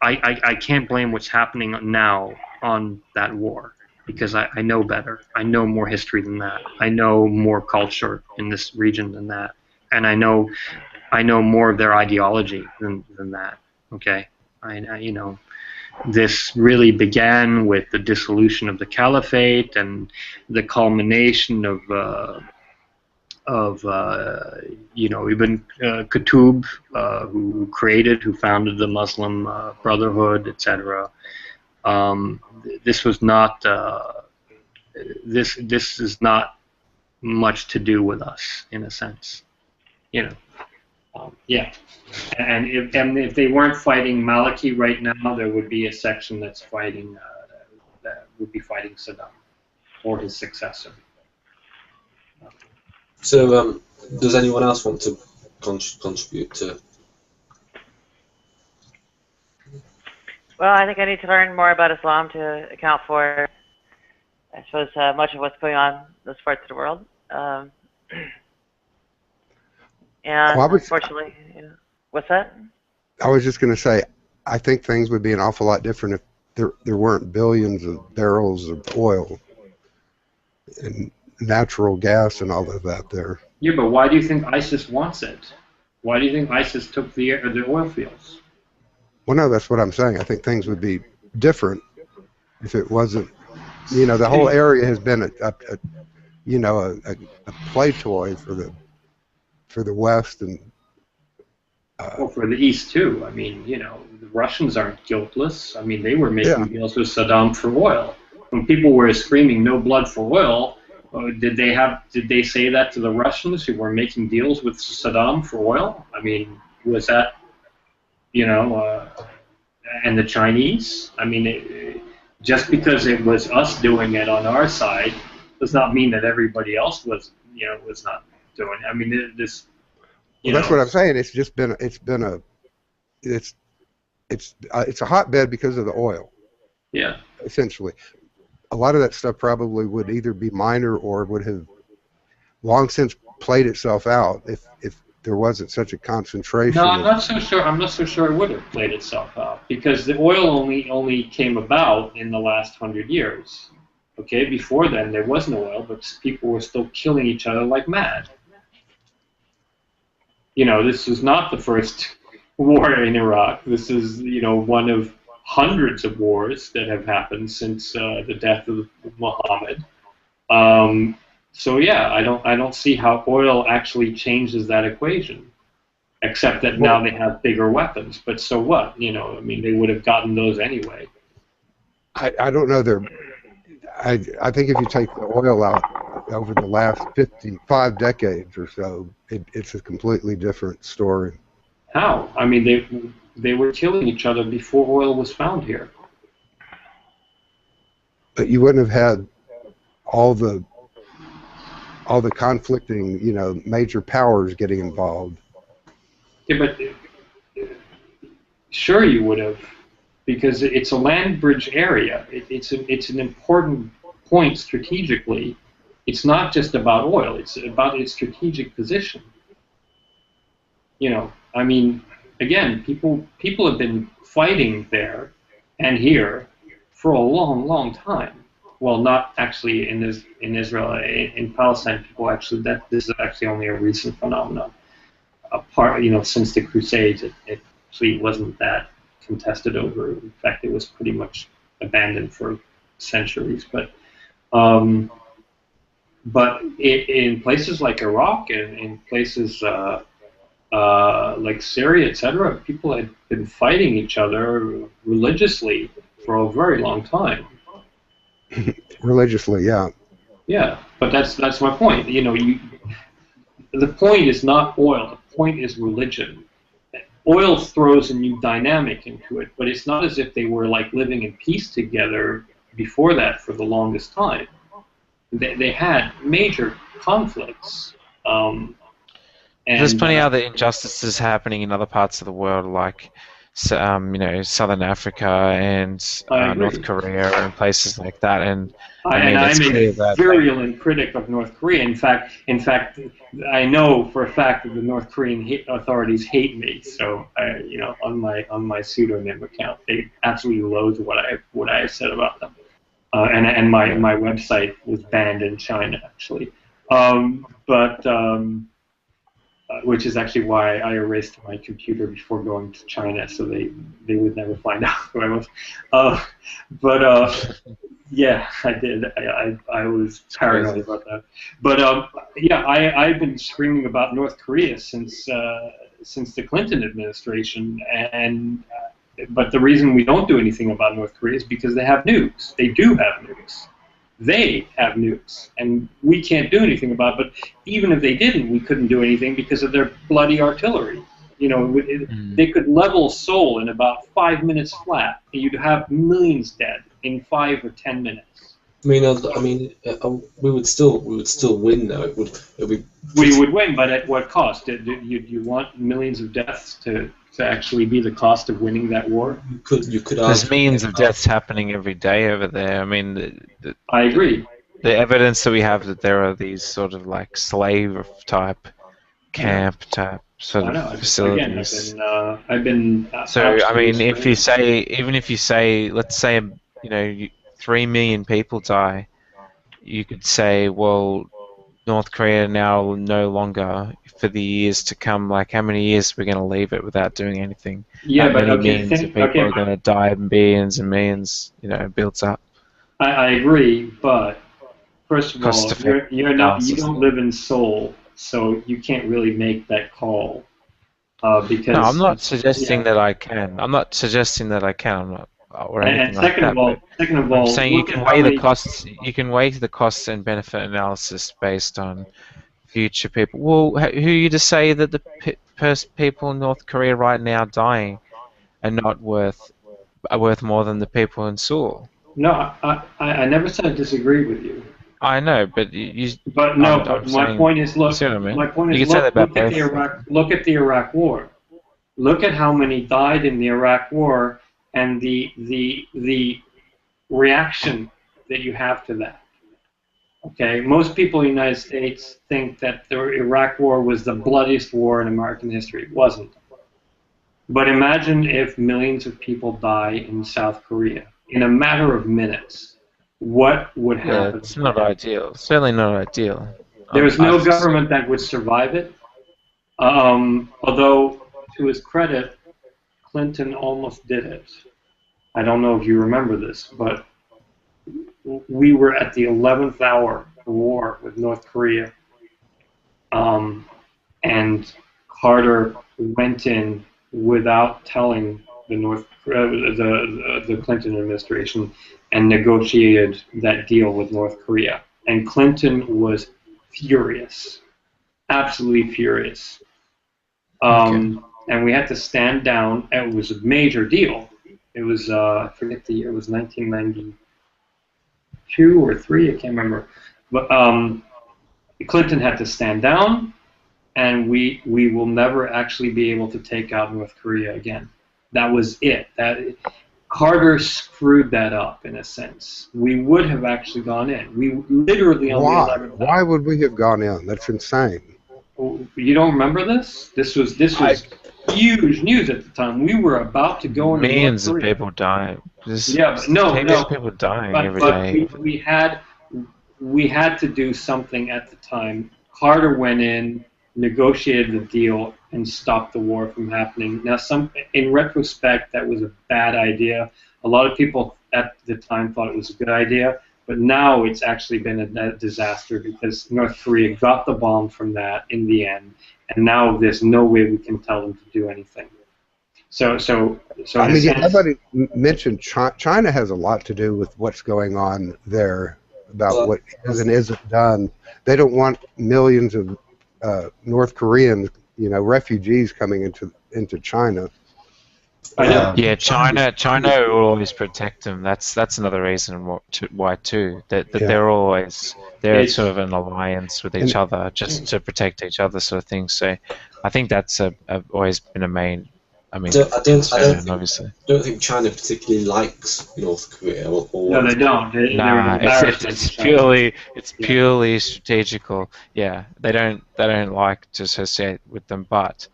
I can't blame what's happening now on that war, because I know better. I know more history than that. I know more culture in this region than that, and I know more of their ideology than that. Okay, you know, this really began with the dissolution of the caliphate and the culmination of you know, Ibn Qutb, who founded the Muslim Brotherhood, etc. This was not. This is not much to do with us, in a sense, you know. Yeah, and if they weren't fighting Maliki right now, there would be a section that's fighting that would be fighting Saddam or his successor. So, does anyone else want to contribute to? Well, I think I need to learn more about Islam to account for, I suppose, much of what's going on in those parts of the world. And unfortunately, you know, what's that? I was just going to say, I think things would be an awful lot different if there weren't billions of barrels of oil and natural gas and all of that there. Yeah, but why do you think ISIS wants it? Why do you think ISIS took the oil fields? Well, no, that's what I'm saying. I think things would be different if it wasn't. You know, the whole area has been a play toy for the West, and Well, for the East too. I mean, you know, the Russians aren't guiltless. I mean, they were Yeah. making deals with Saddam for oil. When people were screaming "No blood for oil," did they say that to the Russians who were making deals with Saddam for oil? I mean, was that, you know, and the Chinese? I mean, just because it was us doing it on our side does not mean that everybody else was, you know, was not doing it. I mean, this, you Well, that's know, what I'm saying. It's a hotbed because of the oil, yeah. essentially. A lot of that stuff probably would either be minor or would have long since played itself out if there wasn't such a No, concentration I'm of. not so sure. I'm not so sure it would have played itself out because the oil only came about in the last 100 years. Okay, before then there was no oil, but people were still killing each other like mad. You know, this is not the first war in Iraq. This is, you know, one of hundreds of wars that have happened since the death of Muhammad. So yeah, I don't see how oil actually changes that equation. Except that now they have bigger weapons. But so what? You know, I mean, they would have gotten those anyway. I don't know. I think if you take the oil out over the last 55 decades or so, it's a completely different story. How? I mean, they were killing each other before oil was found here. But you wouldn't have had all the conflicting, you know, major powers getting involved. Yeah, but sure you would have, because it's a land bridge area. It's an important point strategically. It's not just about oil. It's about its strategic position. You know, I mean, again, people have been fighting there and here for a long, long time. Well, not actually in Israel. In Palestine, people actually this is actually only a recent phenomenon. You know, since the Crusades, it actually wasn't that contested over. In fact, it was pretty much abandoned for centuries. But in places like Iraq and in places like Syria, etc., people had been fighting each other religiously for a very long time. Religiously, yeah. Yeah, but that's my point. You know, the point is not oil. The point is religion. Oil throws a new dynamic into it, but it's not as if they were like living in peace together before that for the longest time. They had major conflicts. It's just funny how the injustices happening in other parts of the world, like you know, Southern Africa and North Korea and places like that. And I'm a virulent critic of North Korea. In fact, I know for a fact that the North Korean authorities hate me. So, you know, on my pseudonym account, they absolutely loathe what I have said about them. And my website was banned in China, actually. Which is actually why I erased my computer before going to China, so they would never find out who I was. Yeah, I did. I was paranoid about that. But yeah, I've been screaming about North Korea since the Clinton administration, but the reason we don't do anything about North Korea is because they have nukes. They do have nukes. They have nukes, and we can't do anything about it. But even if they didn't, we couldn't do anything because of their bloody artillery. You know, they could level Seoul in about 5 minutes flat, and you'd have millions dead in 5 or 10 minutes. We would still win though. It would be. We would win, but at what cost? Do you want millions of deaths to actually be the cost of winning that war? You could. There's millions of deaths happening every day over there. I mean, I agree. The evidence that we have that there are these sort of like slave type camp type sort of facilities. Again, I've been. So I mean, if you say, let's say, you know, 3 million people die, you could say, well, North Korea now no longer for the years to come. Like, how many years we're going to leave it without doing anything? Yeah, but millions of people are going to die, billions and millions, you know, builds up. I agree, but first of all, you don't live in Seoul, so you can't really make that call. because No, I'm not suggesting yeah. that I can. I'm not suggesting that I can. I'm not, or anything And like second that. of all, But I'm saying you can weigh the costs. You can weigh the costs and benefit analysis based on future people. Well, who are you to say that the people in North Korea right now dying are not are worth more than the people in Seoul? No, I never said I disagree with you. I know, but But no, I'm but my saying, point is, you look. see what I mean? My point You is, can say that about look at both. the Iraq War. Look at how many died in the Iraq War, and the reaction that you have to that. Okay, most people in the United States think that the Iraq War was the bloodiest war in American history. It wasn't. But imagine if millions of people die in South Korea in a matter of minutes. What would Yeah, happen? it's not ideal. Certainly not ideal. There's no government that would survive it. Although, to his credit, Clinton almost did it. I don't know if you remember this, but we were at the 11th hour war with North Korea, and Carter went in without telling the Clinton administration and negotiated that deal with North Korea. And Clinton was furious, absolutely furious. And we had to stand down. It was a major deal. It was I forget the year. It was 1992 or 3. I can't remember. But Clinton had to stand down, and we will never actually be able to take out North Korea again. That was it. Carter screwed that up in a sense. We would have actually gone in. We literally on the 11th hour. Why would we have gone in? That's insane. You don't remember this? This was huge news at the time. We were about to go into millions North of Korea. people dying. People dying every but day. we had to do something at the time. Carter went in, negotiated the deal, and stopped the war from happening. Now, in retrospect, that was a bad idea. A lot of people at the time thought it was a good idea, but now it's actually been a disaster because North Korea got the bomb from that in the end, and now there's no way we can tell them to do anything. So I mean, nobody mentioned China has a lot to do with what's going on there about what is and isn't done. They don't want millions of North Korean, refugees coming into China. I know. Yeah, China will always protect them. That's another reason why too. That they're sort of an alliance with each other just to protect each other, sort of thing. So I think that's always been a main. I mean, I don't think China particularly likes North Korea. No, they don't. It's purely strategical. Yeah, they don't like to associate with them, but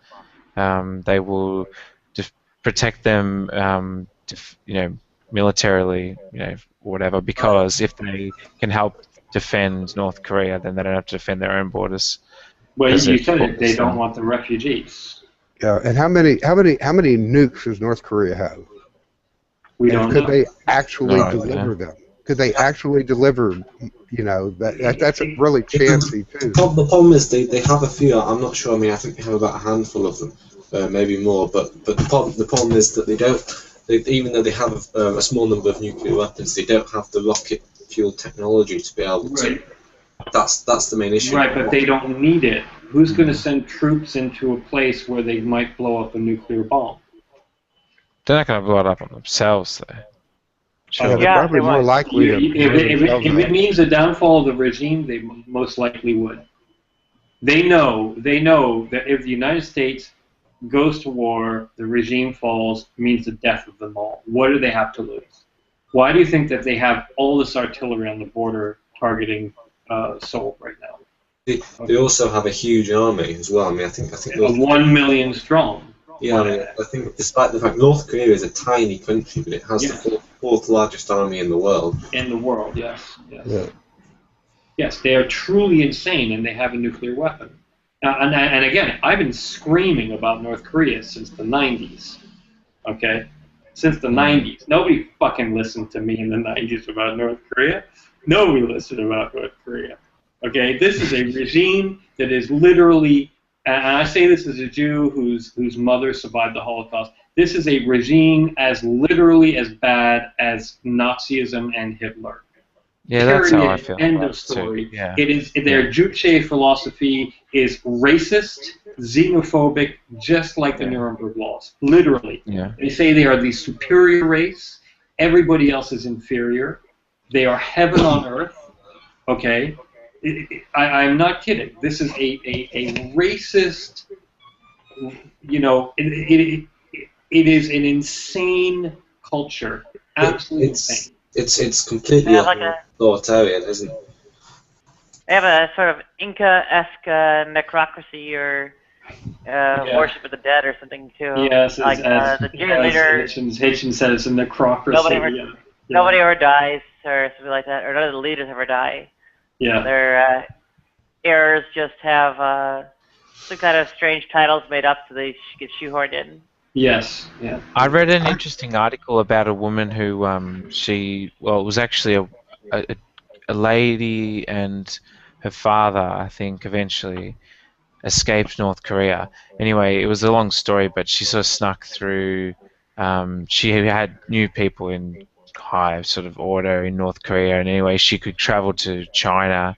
they will protect them, militarily, whatever. Because if they can help defend North Korea, then they don't have to defend their own borders. Well, you said it. They don't want the refugees. Yeah, and how many nukes does North Korea have? We don't know. Could they actually deliver them? Could they actually deliver? That's really chancy too. The problem is they have a few. I'm not sure. I mean, I think they have about a handful of them, maybe more. But the problem is that they don't. Even though they have a small number of nuclear weapons, they don't have the rocket fuel technology to be able to. Right. That's the main issue. Right, but they don't need it. Who's going to send troops into a place where they might blow up a nuclear bomb? They're not going to blow it up on themselves, though. Sure. They're probably more likely to. If it means the downfall of the regime, they most likely would. They know that if the United States goes to war, the regime falls, means the death of them all. What do they have to lose? Why do you think that they have all this artillery on the border targeting Seoul right now? They also have a huge army as well. I mean, I think 1 million strong. Yeah, I mean, I think despite the fact North Korea is a tiny country, but it has the fourth largest army in the world. In the world, yes. Yeah. Yes, they are truly insane, and they have a nuclear weapon. And again, I've been screaming about North Korea since the 90s. Okay? Since the 90s. Nobody fucking listened to me in the 90s about North Korea. Nobody listened about North Korea. Okay? This is a regime that is literally and I say this as a Jew whose mother survived the Holocaust. This is a regime as literally as bad as Nazism and Hitler. Yeah, that's how I Period. feel End about of it too. story. Yeah. It is their Juche philosophy is racist, xenophobic, just like the Nuremberg laws. Literally. Yeah. They say they are the superior race. Everybody else is inferior. They are heaven on earth. Okay. I'm not kidding. This is a racist. You know, it is an insane culture. Absolutely insane. It's completely They have like authoritarian, isn't it? They have a sort of Inca-esque necrocracy or worship of the dead or something too. Yes, like the Jewish leader. Hitchens said it's a necrocracy. Nobody ever dies or something like that, or none of the leaders ever die. Yeah. Their errors just have some kind of strange titles made up so they get shoehorned in. Yes. Yeah. I read an interesting article about a woman who it was actually a lady and her father, I think, eventually escaped North Korea. Anyway, it was a long story, but she sort of snuck through. She had new people in high sort of order in North Korea, and anyway, she could travel to China,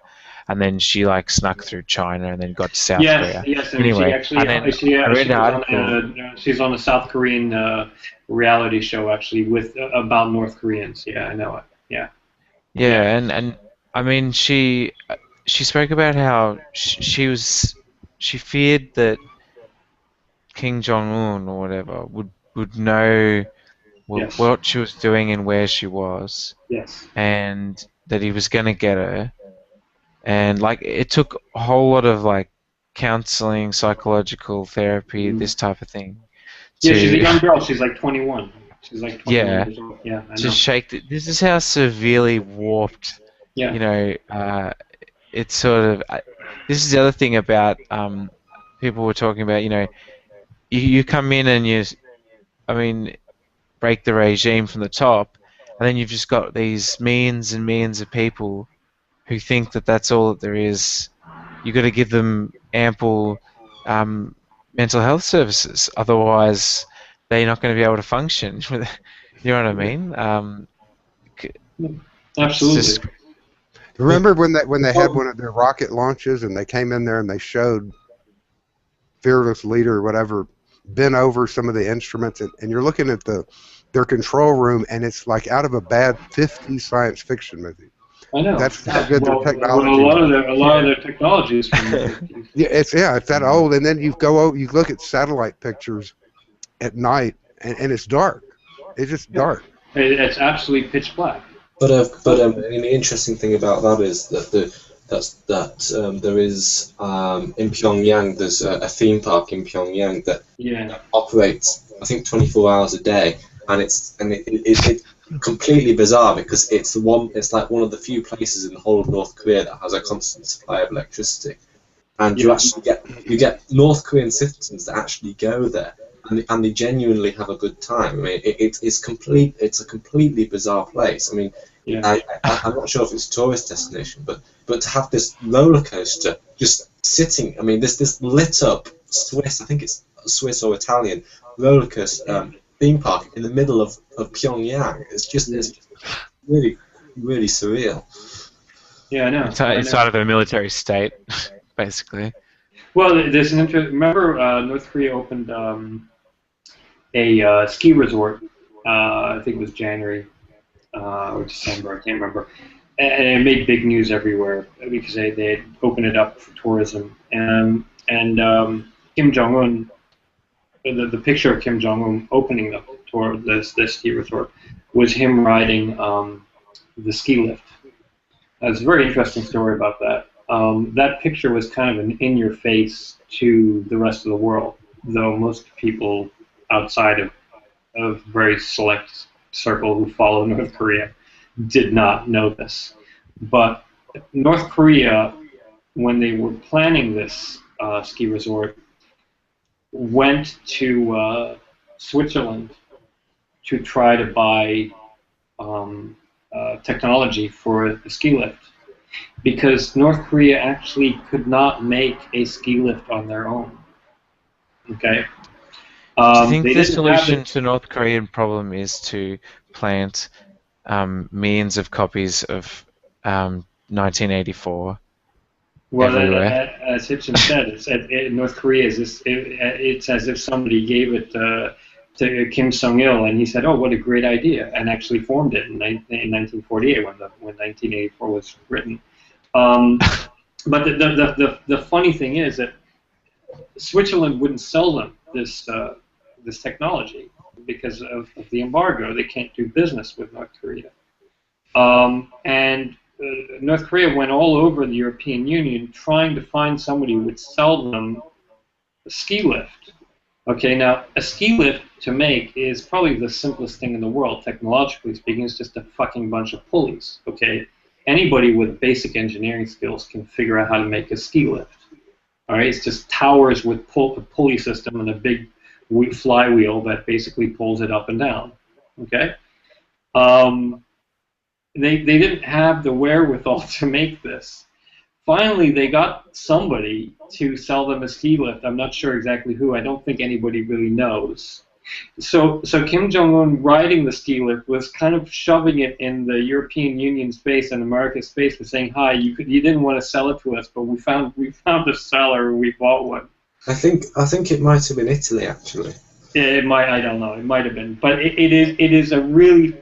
and then she like snuck through China and then got to South Korea. Yes, and anyway, she actually, I read an article. she's on a South Korean reality show actually with about North Koreans. Yeah, I know it. Yeah. Yeah, and I mean, she spoke about how she feared that Kim Jong-un or whatever would know what she was doing and where she was, Yes. and that he was going to get her. And like it took a whole lot of like counseling, psychological therapy, this type of thing. Yeah, she's a young girl. She's like 21. She's like 21 yeah, years old. Yeah, I to know. shake. This is how severely warped. Yeah. You know, it's sort of. This is the other thing about people were talking about. You know, you come in and break the regime from the top, and then you've just got these millions and millions of people who think that that's all that there is. You've got to give them ample mental health services, otherwise they're not going to be able to function. You know what I mean? Absolutely. Remember when they had one of their rocket launches and they came in there and they showed Fearless Leader or whatever bent over some of the instruments, and you're looking at their control room and it's like out of a bad 50s science fiction movie. I know. That's how good their technology. Well, a lot of their technology is from the 50s. It's that old, and then you look at satellite pictures at night, and it's dark. It's just dark. It's absolutely pitch black. But the interesting thing about that is that there is in Pyongyang there's a theme park in Pyongyang that operates I think 24 hours a day, and it's completely bizarre because it's like one of the few places in the whole of North Korea that has a constant supply of electricity, and you get North Korean citizens that actually go there, and they genuinely have a good time. I mean, it's a completely bizarre place. I mean, I'm not sure if it's a tourist destination, but to have this roller coaster just sitting, I mean, this lit up Swiss, I think it's Swiss or Italian roller coaster theme park in the middle of Pyongyang. It's just really, really surreal. Yeah, I know. Inside of a military state, basically. Well, there's an remember North Korea opened a ski resort. I think it was January or December. I can't remember. And it made big news everywhere because they had opened it up for tourism. And Kim Jong-un, the picture of Kim Jong-un opening this ski resort was him riding the ski lift. There's a very interesting story about that. That picture was kind of an in-your-face to the rest of the world, though most people outside of a very select circle who follow North Korea did not know this. But North Korea, when they were planning this ski resort, went to Switzerland to try to buy technology for the ski lift. because North Korea actually could not make a ski lift on their own. Okay. Do you think They the didn't have solution to North Korean problem is to plant millions of copies of 1984 Well, everywhere? as Hitchens said, North Korea is it's as if somebody gave it to Kim Song Il, and he said, "Oh, what a great idea," and actually formed it in 1948 when 1984 was written. But the funny thing is that Switzerland wouldn't sell them this technology because of the embargo. They can't do business with North Korea. And North Korea went all over the European Union trying to find somebody who would sell them a ski lift. Okay, now a ski lift to make is probably the simplest thing in the world, technologically speaking. It's just a fucking bunch of pulleys. Okay, anybody with basic engineering skills can figure out how to make a ski lift. All right, it's just towers with a pulley system and a big flywheel that basically pulls it up and down. Okay. They didn't have the wherewithal to make this. Finally, they got somebody to sell them a ski lift. I'm not sure exactly who. I don't think anybody really knows. So Kim Jong-un riding the ski lift was kind of shoving it in the European Union's face and America's face with saying, "Hi, you didn't want to sell it to us, but we found a seller. We bought one." I think it might have been Italy actually. It might. I don't know. It might have been, but it is a really.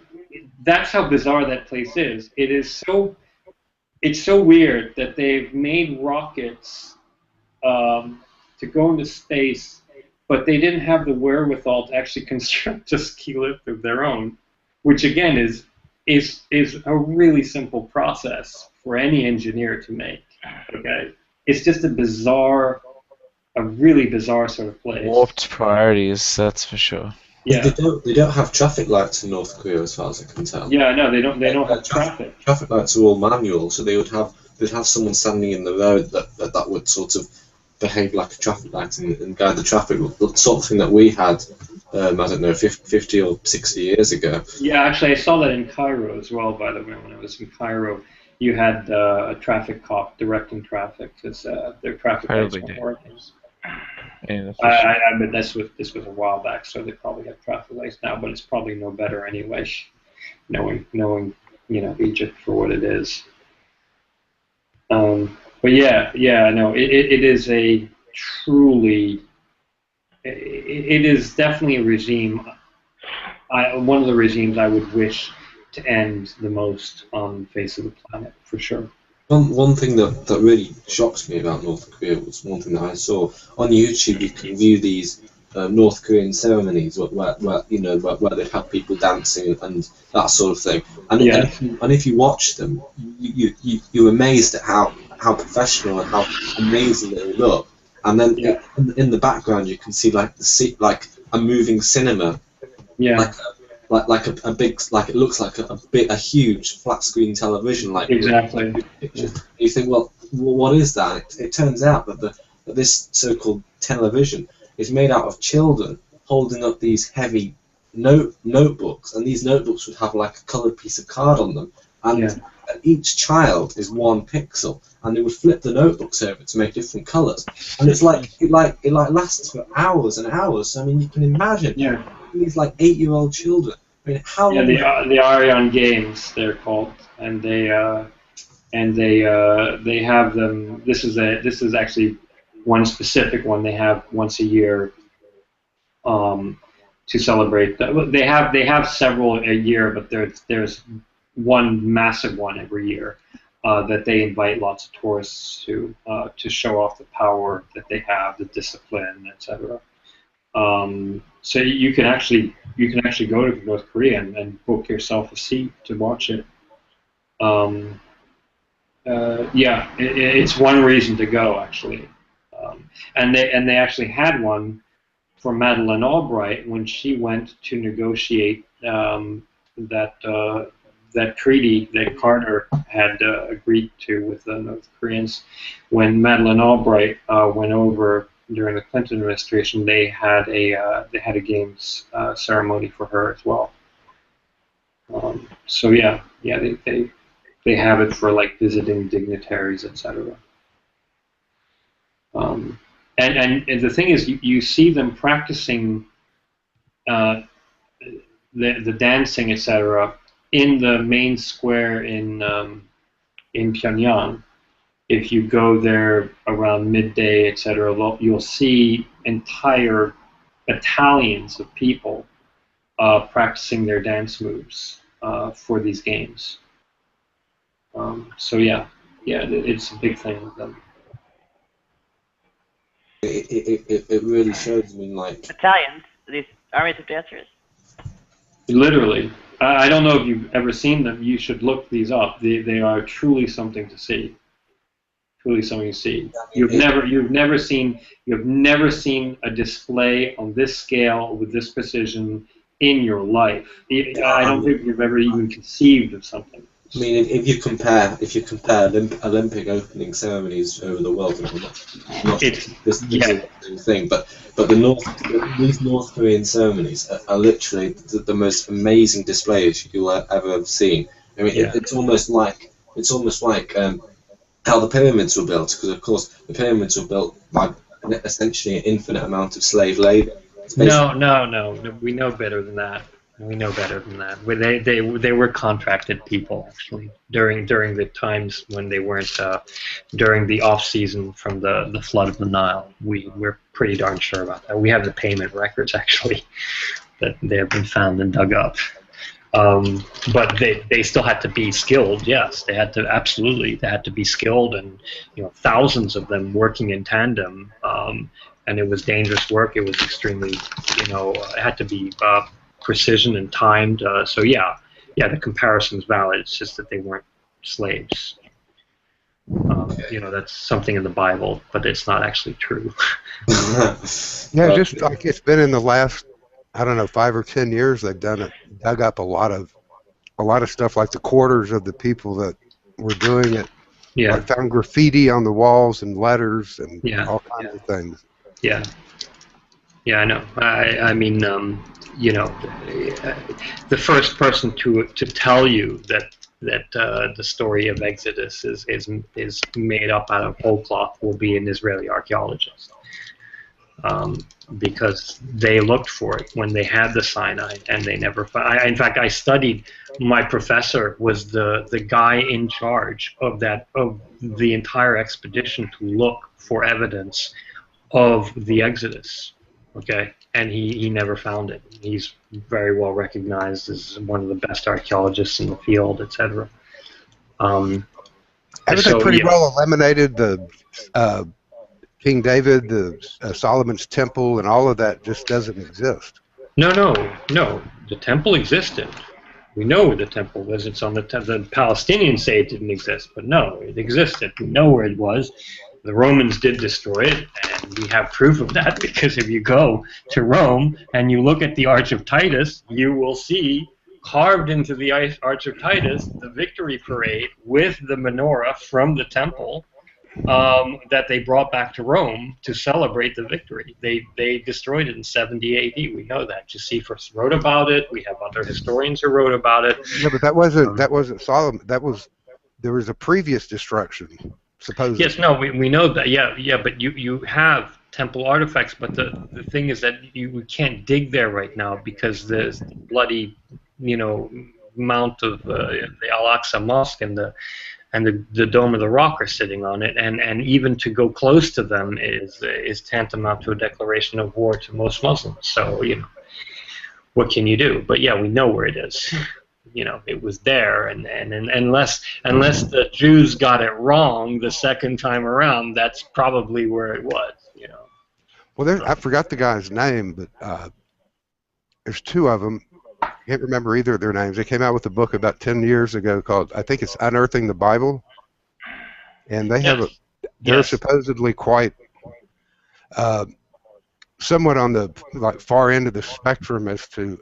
That's how bizarre that place is. It's so weird that they've made rockets to go into space, but they didn't have the wherewithal to actually construct a ski lift of their own, which again is a really simple process for any engineer to make. Okay, it's just a really bizarre sort of place. Warped priorities, that's for sure. Yeah. They don't have traffic lights in North Korea, as far as I can tell. Yeah, no, they don't have traffic. Traffic lights are all manual, so they'd have someone standing in the road that would sort of behave like a traffic light and guide the traffic. The sort of thing that we had, I don't know, 50 or 60 years ago. Yeah, actually, I saw that in Cairo as well. By the way, when I was in Cairo, you had a traffic cop directing traffic because their traffic lights weren't working. Yeah, but this was a while back, so they probably have traffic lights now, but it's probably no better anyway, knowing Egypt for what it is. But no, it is a truly, it is definitely a regime. One of the regimes I would wish to end the most on the face of the planet, for sure. One thing that really shocks me about North Korea was one thing that I saw on YouTube. You can view these North Korean ceremonies where they'd have people dancing and that sort of thing. And if you watch them, you're amazed at how professional and how amazing they look. And then in the background you can see like a moving cinema. Yeah. Like a big, like it looks like a huge flat screen television, like exactly. Pictures. You think, well, what is that? It turns out that this so-called television is made out of children holding up these heavy notebooks, and these notebooks would have like a coloured piece of card on them, and each child is 1 pixel, and they would flip the notebooks over to make different colours, and it's like it lasts for hours and hours. So, I mean, you can imagine. Yeah. These like 8-year-old children. I mean, how long? Yeah, the Arion Games they're called, and they have them. This is actually one specific one they have once a year to celebrate. They have several a year, but there's one massive one every year that they invite lots of tourists to show off the power that they have, the discipline, etc. So you can actually go to North Korea and book yourself a seat to watch it. It's one reason to go actually, and they actually had one for Madeleine Albright when she went to negotiate that treaty that Carter had agreed to with the North Koreans. When Madeleine Albright went over during the Clinton administration, they had a games ceremony for her as well. They They have it for like visiting dignitaries, etc. And the thing is, you see them practicing the dancing, etc., in the main square in Pyongyang. If you go there around midday, etc., you'll see entire battalions of people practicing their dance moves for these games. So yeah, it's a big thing with them. It really shows. I mean, like Battalions, these armies of dancers. Literally, I don't know if you've ever seen them. You should look these up. They are truly something to see. Truly something to see. You've never seen a display on this scale with this precision in your life. I don't think you've ever even conceived of something. I mean, if you compare Olympic opening ceremonies over the world, not this thing, but these North Korean ceremonies are literally the most amazing displays you'll ever have seen. I mean, it's almost like how the pyramids were built, because of course the pyramids were built by essentially an infinite amount of slave labor. No. We know better than that. We know better than that. They were contracted people actually during the times when they weren't during the off season from the flood of the Nile. We're pretty darn sure about that. We have the payment records actually that they have been found and dug up. But they still had to be skilled. Yes, they had to be skilled, and thousands of them working in tandem. And it was dangerous work. It was extremely it had to be precision and timed. So yeah, the comparison's valid. It's just that they weren't slaves. That's something in the Bible, but it's not actually true. Yeah, just like it's been in the last, I don't know, 5 or 10 years, they've dug up a lot of stuff, like the quarters of the people that were doing it. Yeah. I found graffiti on the walls and letters and all kinds of things. Yeah. Yeah, I know. I mean, the first person to tell you that the story of Exodus is made up out of whole cloth will be an Israeli archaeologist, because they looked for it when they had the Sinai and they never found. In fact, I studied. My professor was the guy in charge of the entire expedition to look for evidence of the Exodus. Okay, and he never found it. He's very well recognized as one of the best archaeologists in the field, etc. Haven't they pretty well eliminated the King David, the Solomon's Temple, and all of that just doesn't exist? No. The temple existed. We know where the temple was. It's on the Palestinians say it didn't exist, but no, it existed. We know where it was. The Romans did destroy it, and we have proof of that, because if you go to Rome and you look at the Arch of Titus, you will see carved into the Arch of Titus the victory parade with the menorah from the temple that they brought back to Rome to celebrate the victory. They destroyed it in 70 AD. We know that. Josephus wrote about it. We have other historians who wrote about it. Yeah, but that wasn't Solomon. There was a previous destruction. Supposedly. Yes, no, we know that. Yeah, but you have temple artifacts, but the thing is that we can't dig there right now because there's the bloody, mount of the Al-Aqsa Mosque and the Dome of the Rock are sitting on it, and even to go close to them is tantamount to a declaration of war to most Muslims. So what can you do? But yeah, we know where it is. It was there, and unless the Jews got it wrong the second time around, that's probably where it was. Well, I forgot the guy's name, but there's 2 of them. I can't remember either of their names. They came out with a book about 10 years ago called, I think it's Unearthing the Bible, and they have they're supposedly quite somewhat on the far end of the spectrum as to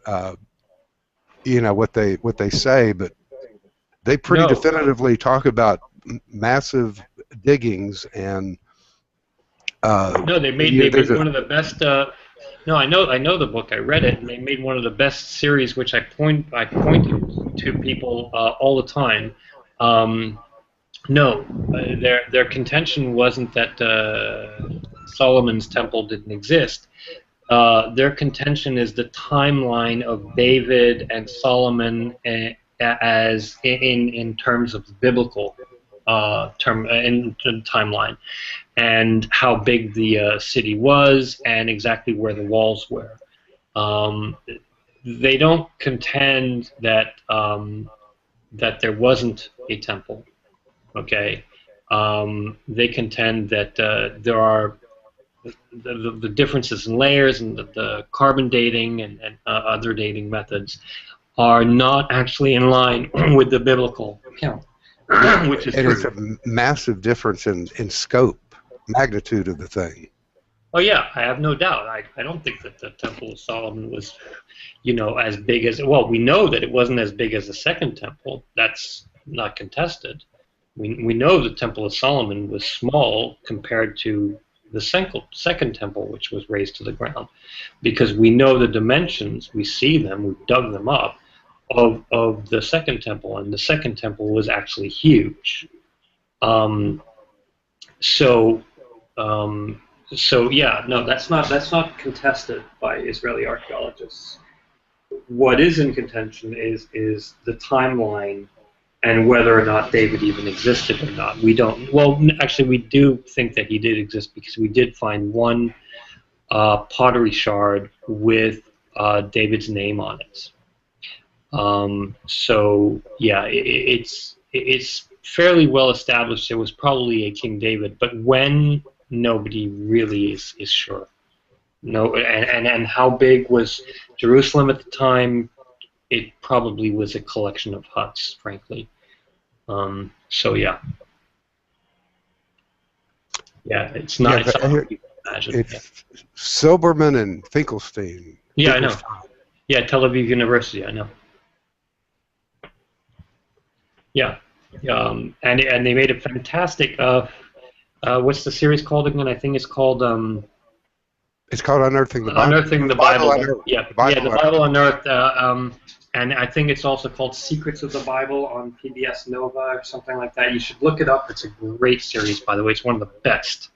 what they say, but they pretty definitively talk about massive diggings and they made one of the best. I know the book. I read it, and they made one of the best series, which I point to people all the time, No, their contention wasn't that Solomon's temple didn't exist. Their contention is the timeline of David and Solomon as in terms of the biblical in timeline, and how big the city was, and exactly where the walls were. They don't contend that that there wasn't a temple. Okay, they contend that there are the differences in layers and the carbon dating and other dating methods are not actually in line with the biblical account, which is true. It's a massive difference in scope, magnitude of the thing. Oh yeah, I have no doubt. I don't think that the Temple of Solomon was, as big as, well, we know that it wasn't as big as the Second Temple. That's not contested. We know the Temple of Solomon was small compared to the Second Temple, which was raised to the ground, because we know the dimensions, we see them, we've dug them up, of the Second Temple, and the Second Temple was actually huge. So yeah, no, that's not contested by Israeli archaeologists. What is in contention is the timeline and whether or not David even existed or not. We don't. Well, actually, we do think that he did exist because we did find one pottery shard with David's name on it. So yeah, it's fairly well established there was probably a King David, but when, nobody really is sure. No, and how big was Jerusalem at the time? It probably was a collection of huts, frankly. So yeah, it's not. It's not what you can imagine. It's Silberman and Finkelstein. Yeah, I know. Yeah, Tel Aviv University. I know. Yeah, and they made a fantastic. What's the series called again? I think it's called. It's called Unearthing the Bible. Unearthing the Bible. Yeah, The Bible Unearthed. And I think it's also called Secrets of the Bible on PBS Nova or something like that. You should look it up. It's a great series, by the way. It's one of the best.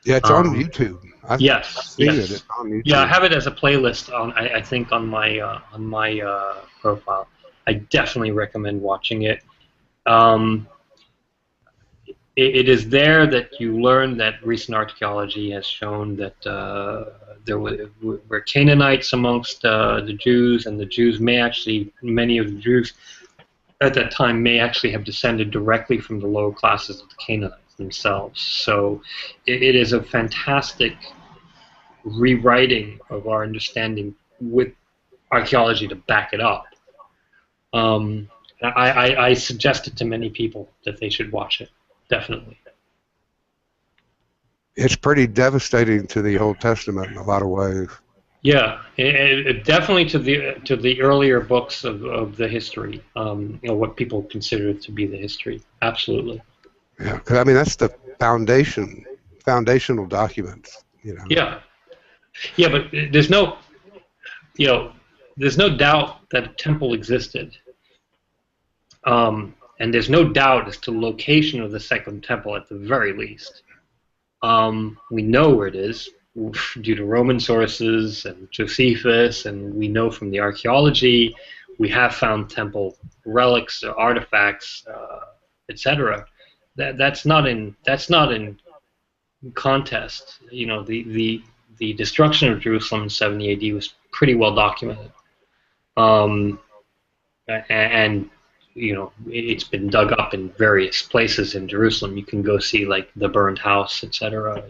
Yeah, it's on YouTube. I've seen it. It's on YouTube. Yeah, I have it as a playlist on. I think on my profile. I definitely recommend watching it. It is there that you learn that recent archaeology has shown that there were Canaanites amongst the Jews, and the Jews may actually, many of the Jews at that time may actually have descended directly from the lower classes of the Canaanites themselves. So it is a fantastic rewriting of our understanding with archaeology to back it up. I suggest it to many people that they should watch it. Definitely. It's pretty devastating to the Old Testament in a lot of ways. Yeah, definitely to the earlier books of the history, what people consider to be the history. Absolutely. Yeah, because I mean that's the foundational documents. Yeah, but there's no doubt that a temple existed. And there's no doubt as to the location of the Second Temple at the very least. We know where it is due to Roman sources and Josephus, and we know from the archaeology. We have found temple relics, artifacts, etc. That's not in contest. The destruction of Jerusalem in 70 AD was pretty well documented, and it's been dug up in various places in Jerusalem. You can go see like the burned house, etc.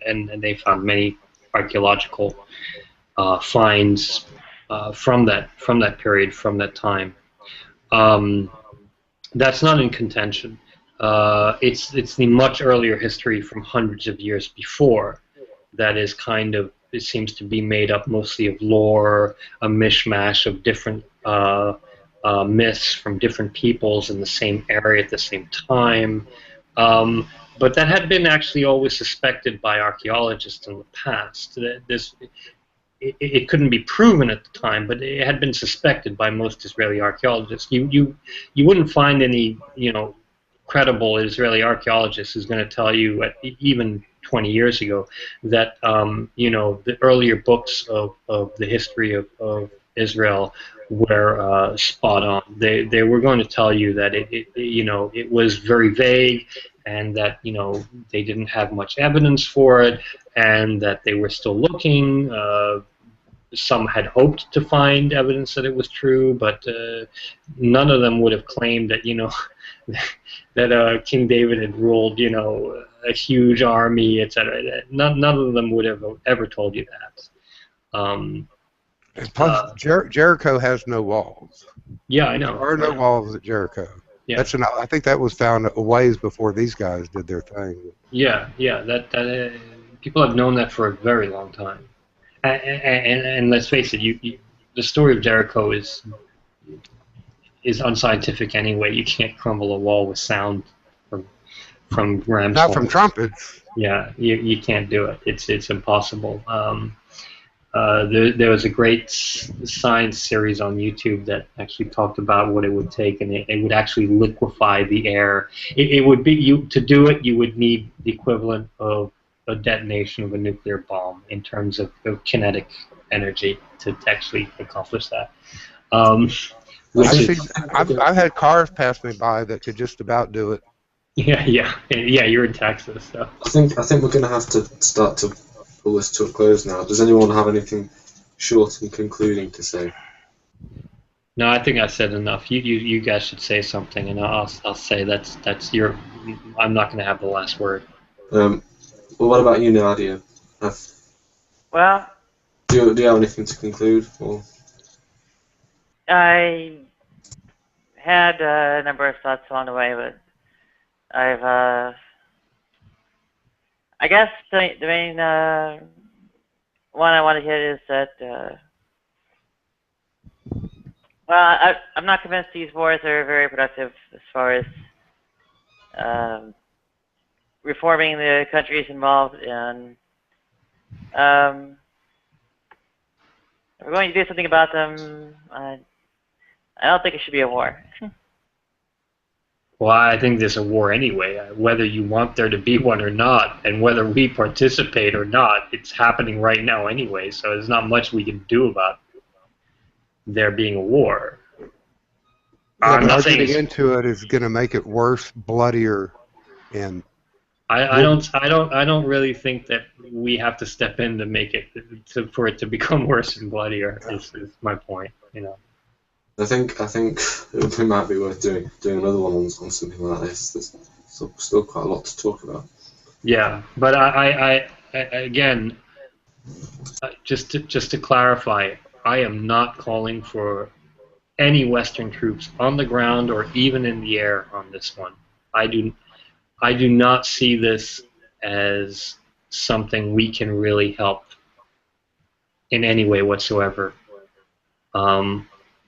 And they found many archaeological finds from that period, from that time. That's not in contention. It's the much earlier history from hundreds of years before that is kind of, it seems to be made up mostly of lore, a mishmash of different myths from different peoples in the same area at the same time. But that had been actually always suspected by archaeologists in the past. it couldn't be proven at the time, but it had been suspected by most Israeli archaeologists. You wouldn't find any credible Israeli archaeologist who's going to tell you even 20 years ago that the earlier books of the history of Israel were spot on. They were going to tell you that it was very vague, and that they didn't have much evidence for it, and that they were still looking. Some had hoped to find evidence that it was true, but none of them would have claimed that that King David had ruled a huge army, etc. None of them would have ever told you that. And plus, Jericho has no walls. Yeah, I know. There are no walls at Jericho. Yeah. I think that was found a ways before these guys did their thing. Yeah. That people have known that for a very long time. And let's face it, the story of Jericho is unscientific anyway. You can't crumble a wall with sound from ram's Not horns. from trumpets. Yeah, you can't do it. It's impossible. There was a great science series on YouTube that actually talked about what it would take, and it would actually liquefy the air. It would be to do it. You would need the equivalent of a detonation of a nuclear bomb in terms of kinetic energy to actually accomplish that. I've had cars pass me by that could just about do it. Yeah. You're in Texas, so. I think we're going to have to start to pull this to a close now. Does anyone have anything short and concluding to say? No, I think I said enough. You guys should say something, and I'll say that's your. I'm not going to have the last word. Well, what about you, Nadia? Well, do you have anything to conclude? Or? I had a number of thoughts along the way, but I guess the main one I want to hit is that, I'm not convinced these wars are very productive as far as reforming the countries involved, and if we're going to do something about them, I don't think it should be a war. Well, I think there's a war anyway, whether you want there to be one or not, and whether we participate or not, it's happening right now anyway, so there's not much we can do about there being a war. Yeah, but getting into it is going to make it worse, bloodier, and I don't really think that we have to step in to make it for it to become worse and bloodier. Is my point, I think it might be worth doing another one on something like this. There's still quite a lot to talk about. Yeah, but I again, just to clarify, I am not calling for any Western troops on the ground or even in the air on this one. I do not see this as something we can really help in any way whatsoever.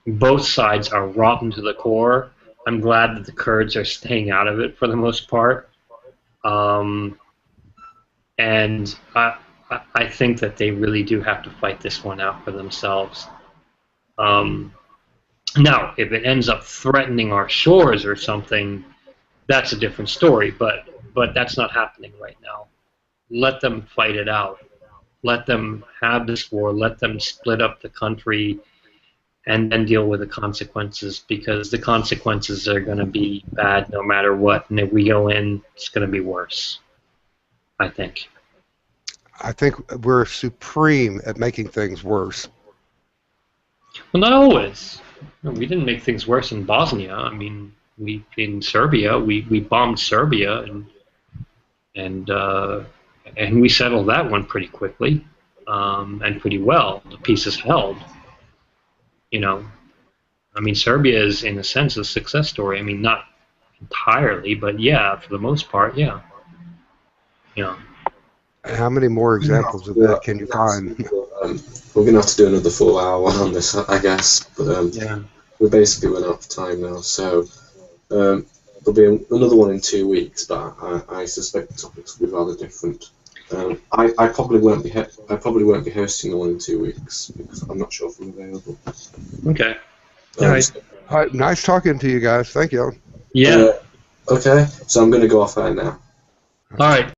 Both sides are rotten to the core. I'm glad that the Kurds are staying out of it for the most part. And I think that they really do have to fight this one out for themselves. Now, if it ends up threatening our shores or something, that's a different story, but that's not happening right now. Let them fight it out. Let them have this war. Let them split up the country and then deal with the consequences, because the consequences are going to be bad no matter what, and if we go in, it's going to be worse, I think. I think we're supreme at making things worse. Well, not always. No, we didn't make things worse in Bosnia. I mean, in Serbia, we bombed Serbia, and we settled that one pretty quickly, and pretty well. The peace is held. I mean, Serbia is, in a sense, a success story. I mean, not entirely, but yeah, for the most part, yeah. How many more examples of that can you find? We're going to have to do another 4-hour one on this, I guess, but Yeah. we're basically run out of time now, so there'll be another one in 2 weeks, but I suspect the topics will be rather different. I probably won't be hosting the one in 2 weeks because I'm not sure if I'm available. Okay. All right. All right, nice talking to you guys. Thank you. Yeah. Okay, so I'm going to go off air now. All right.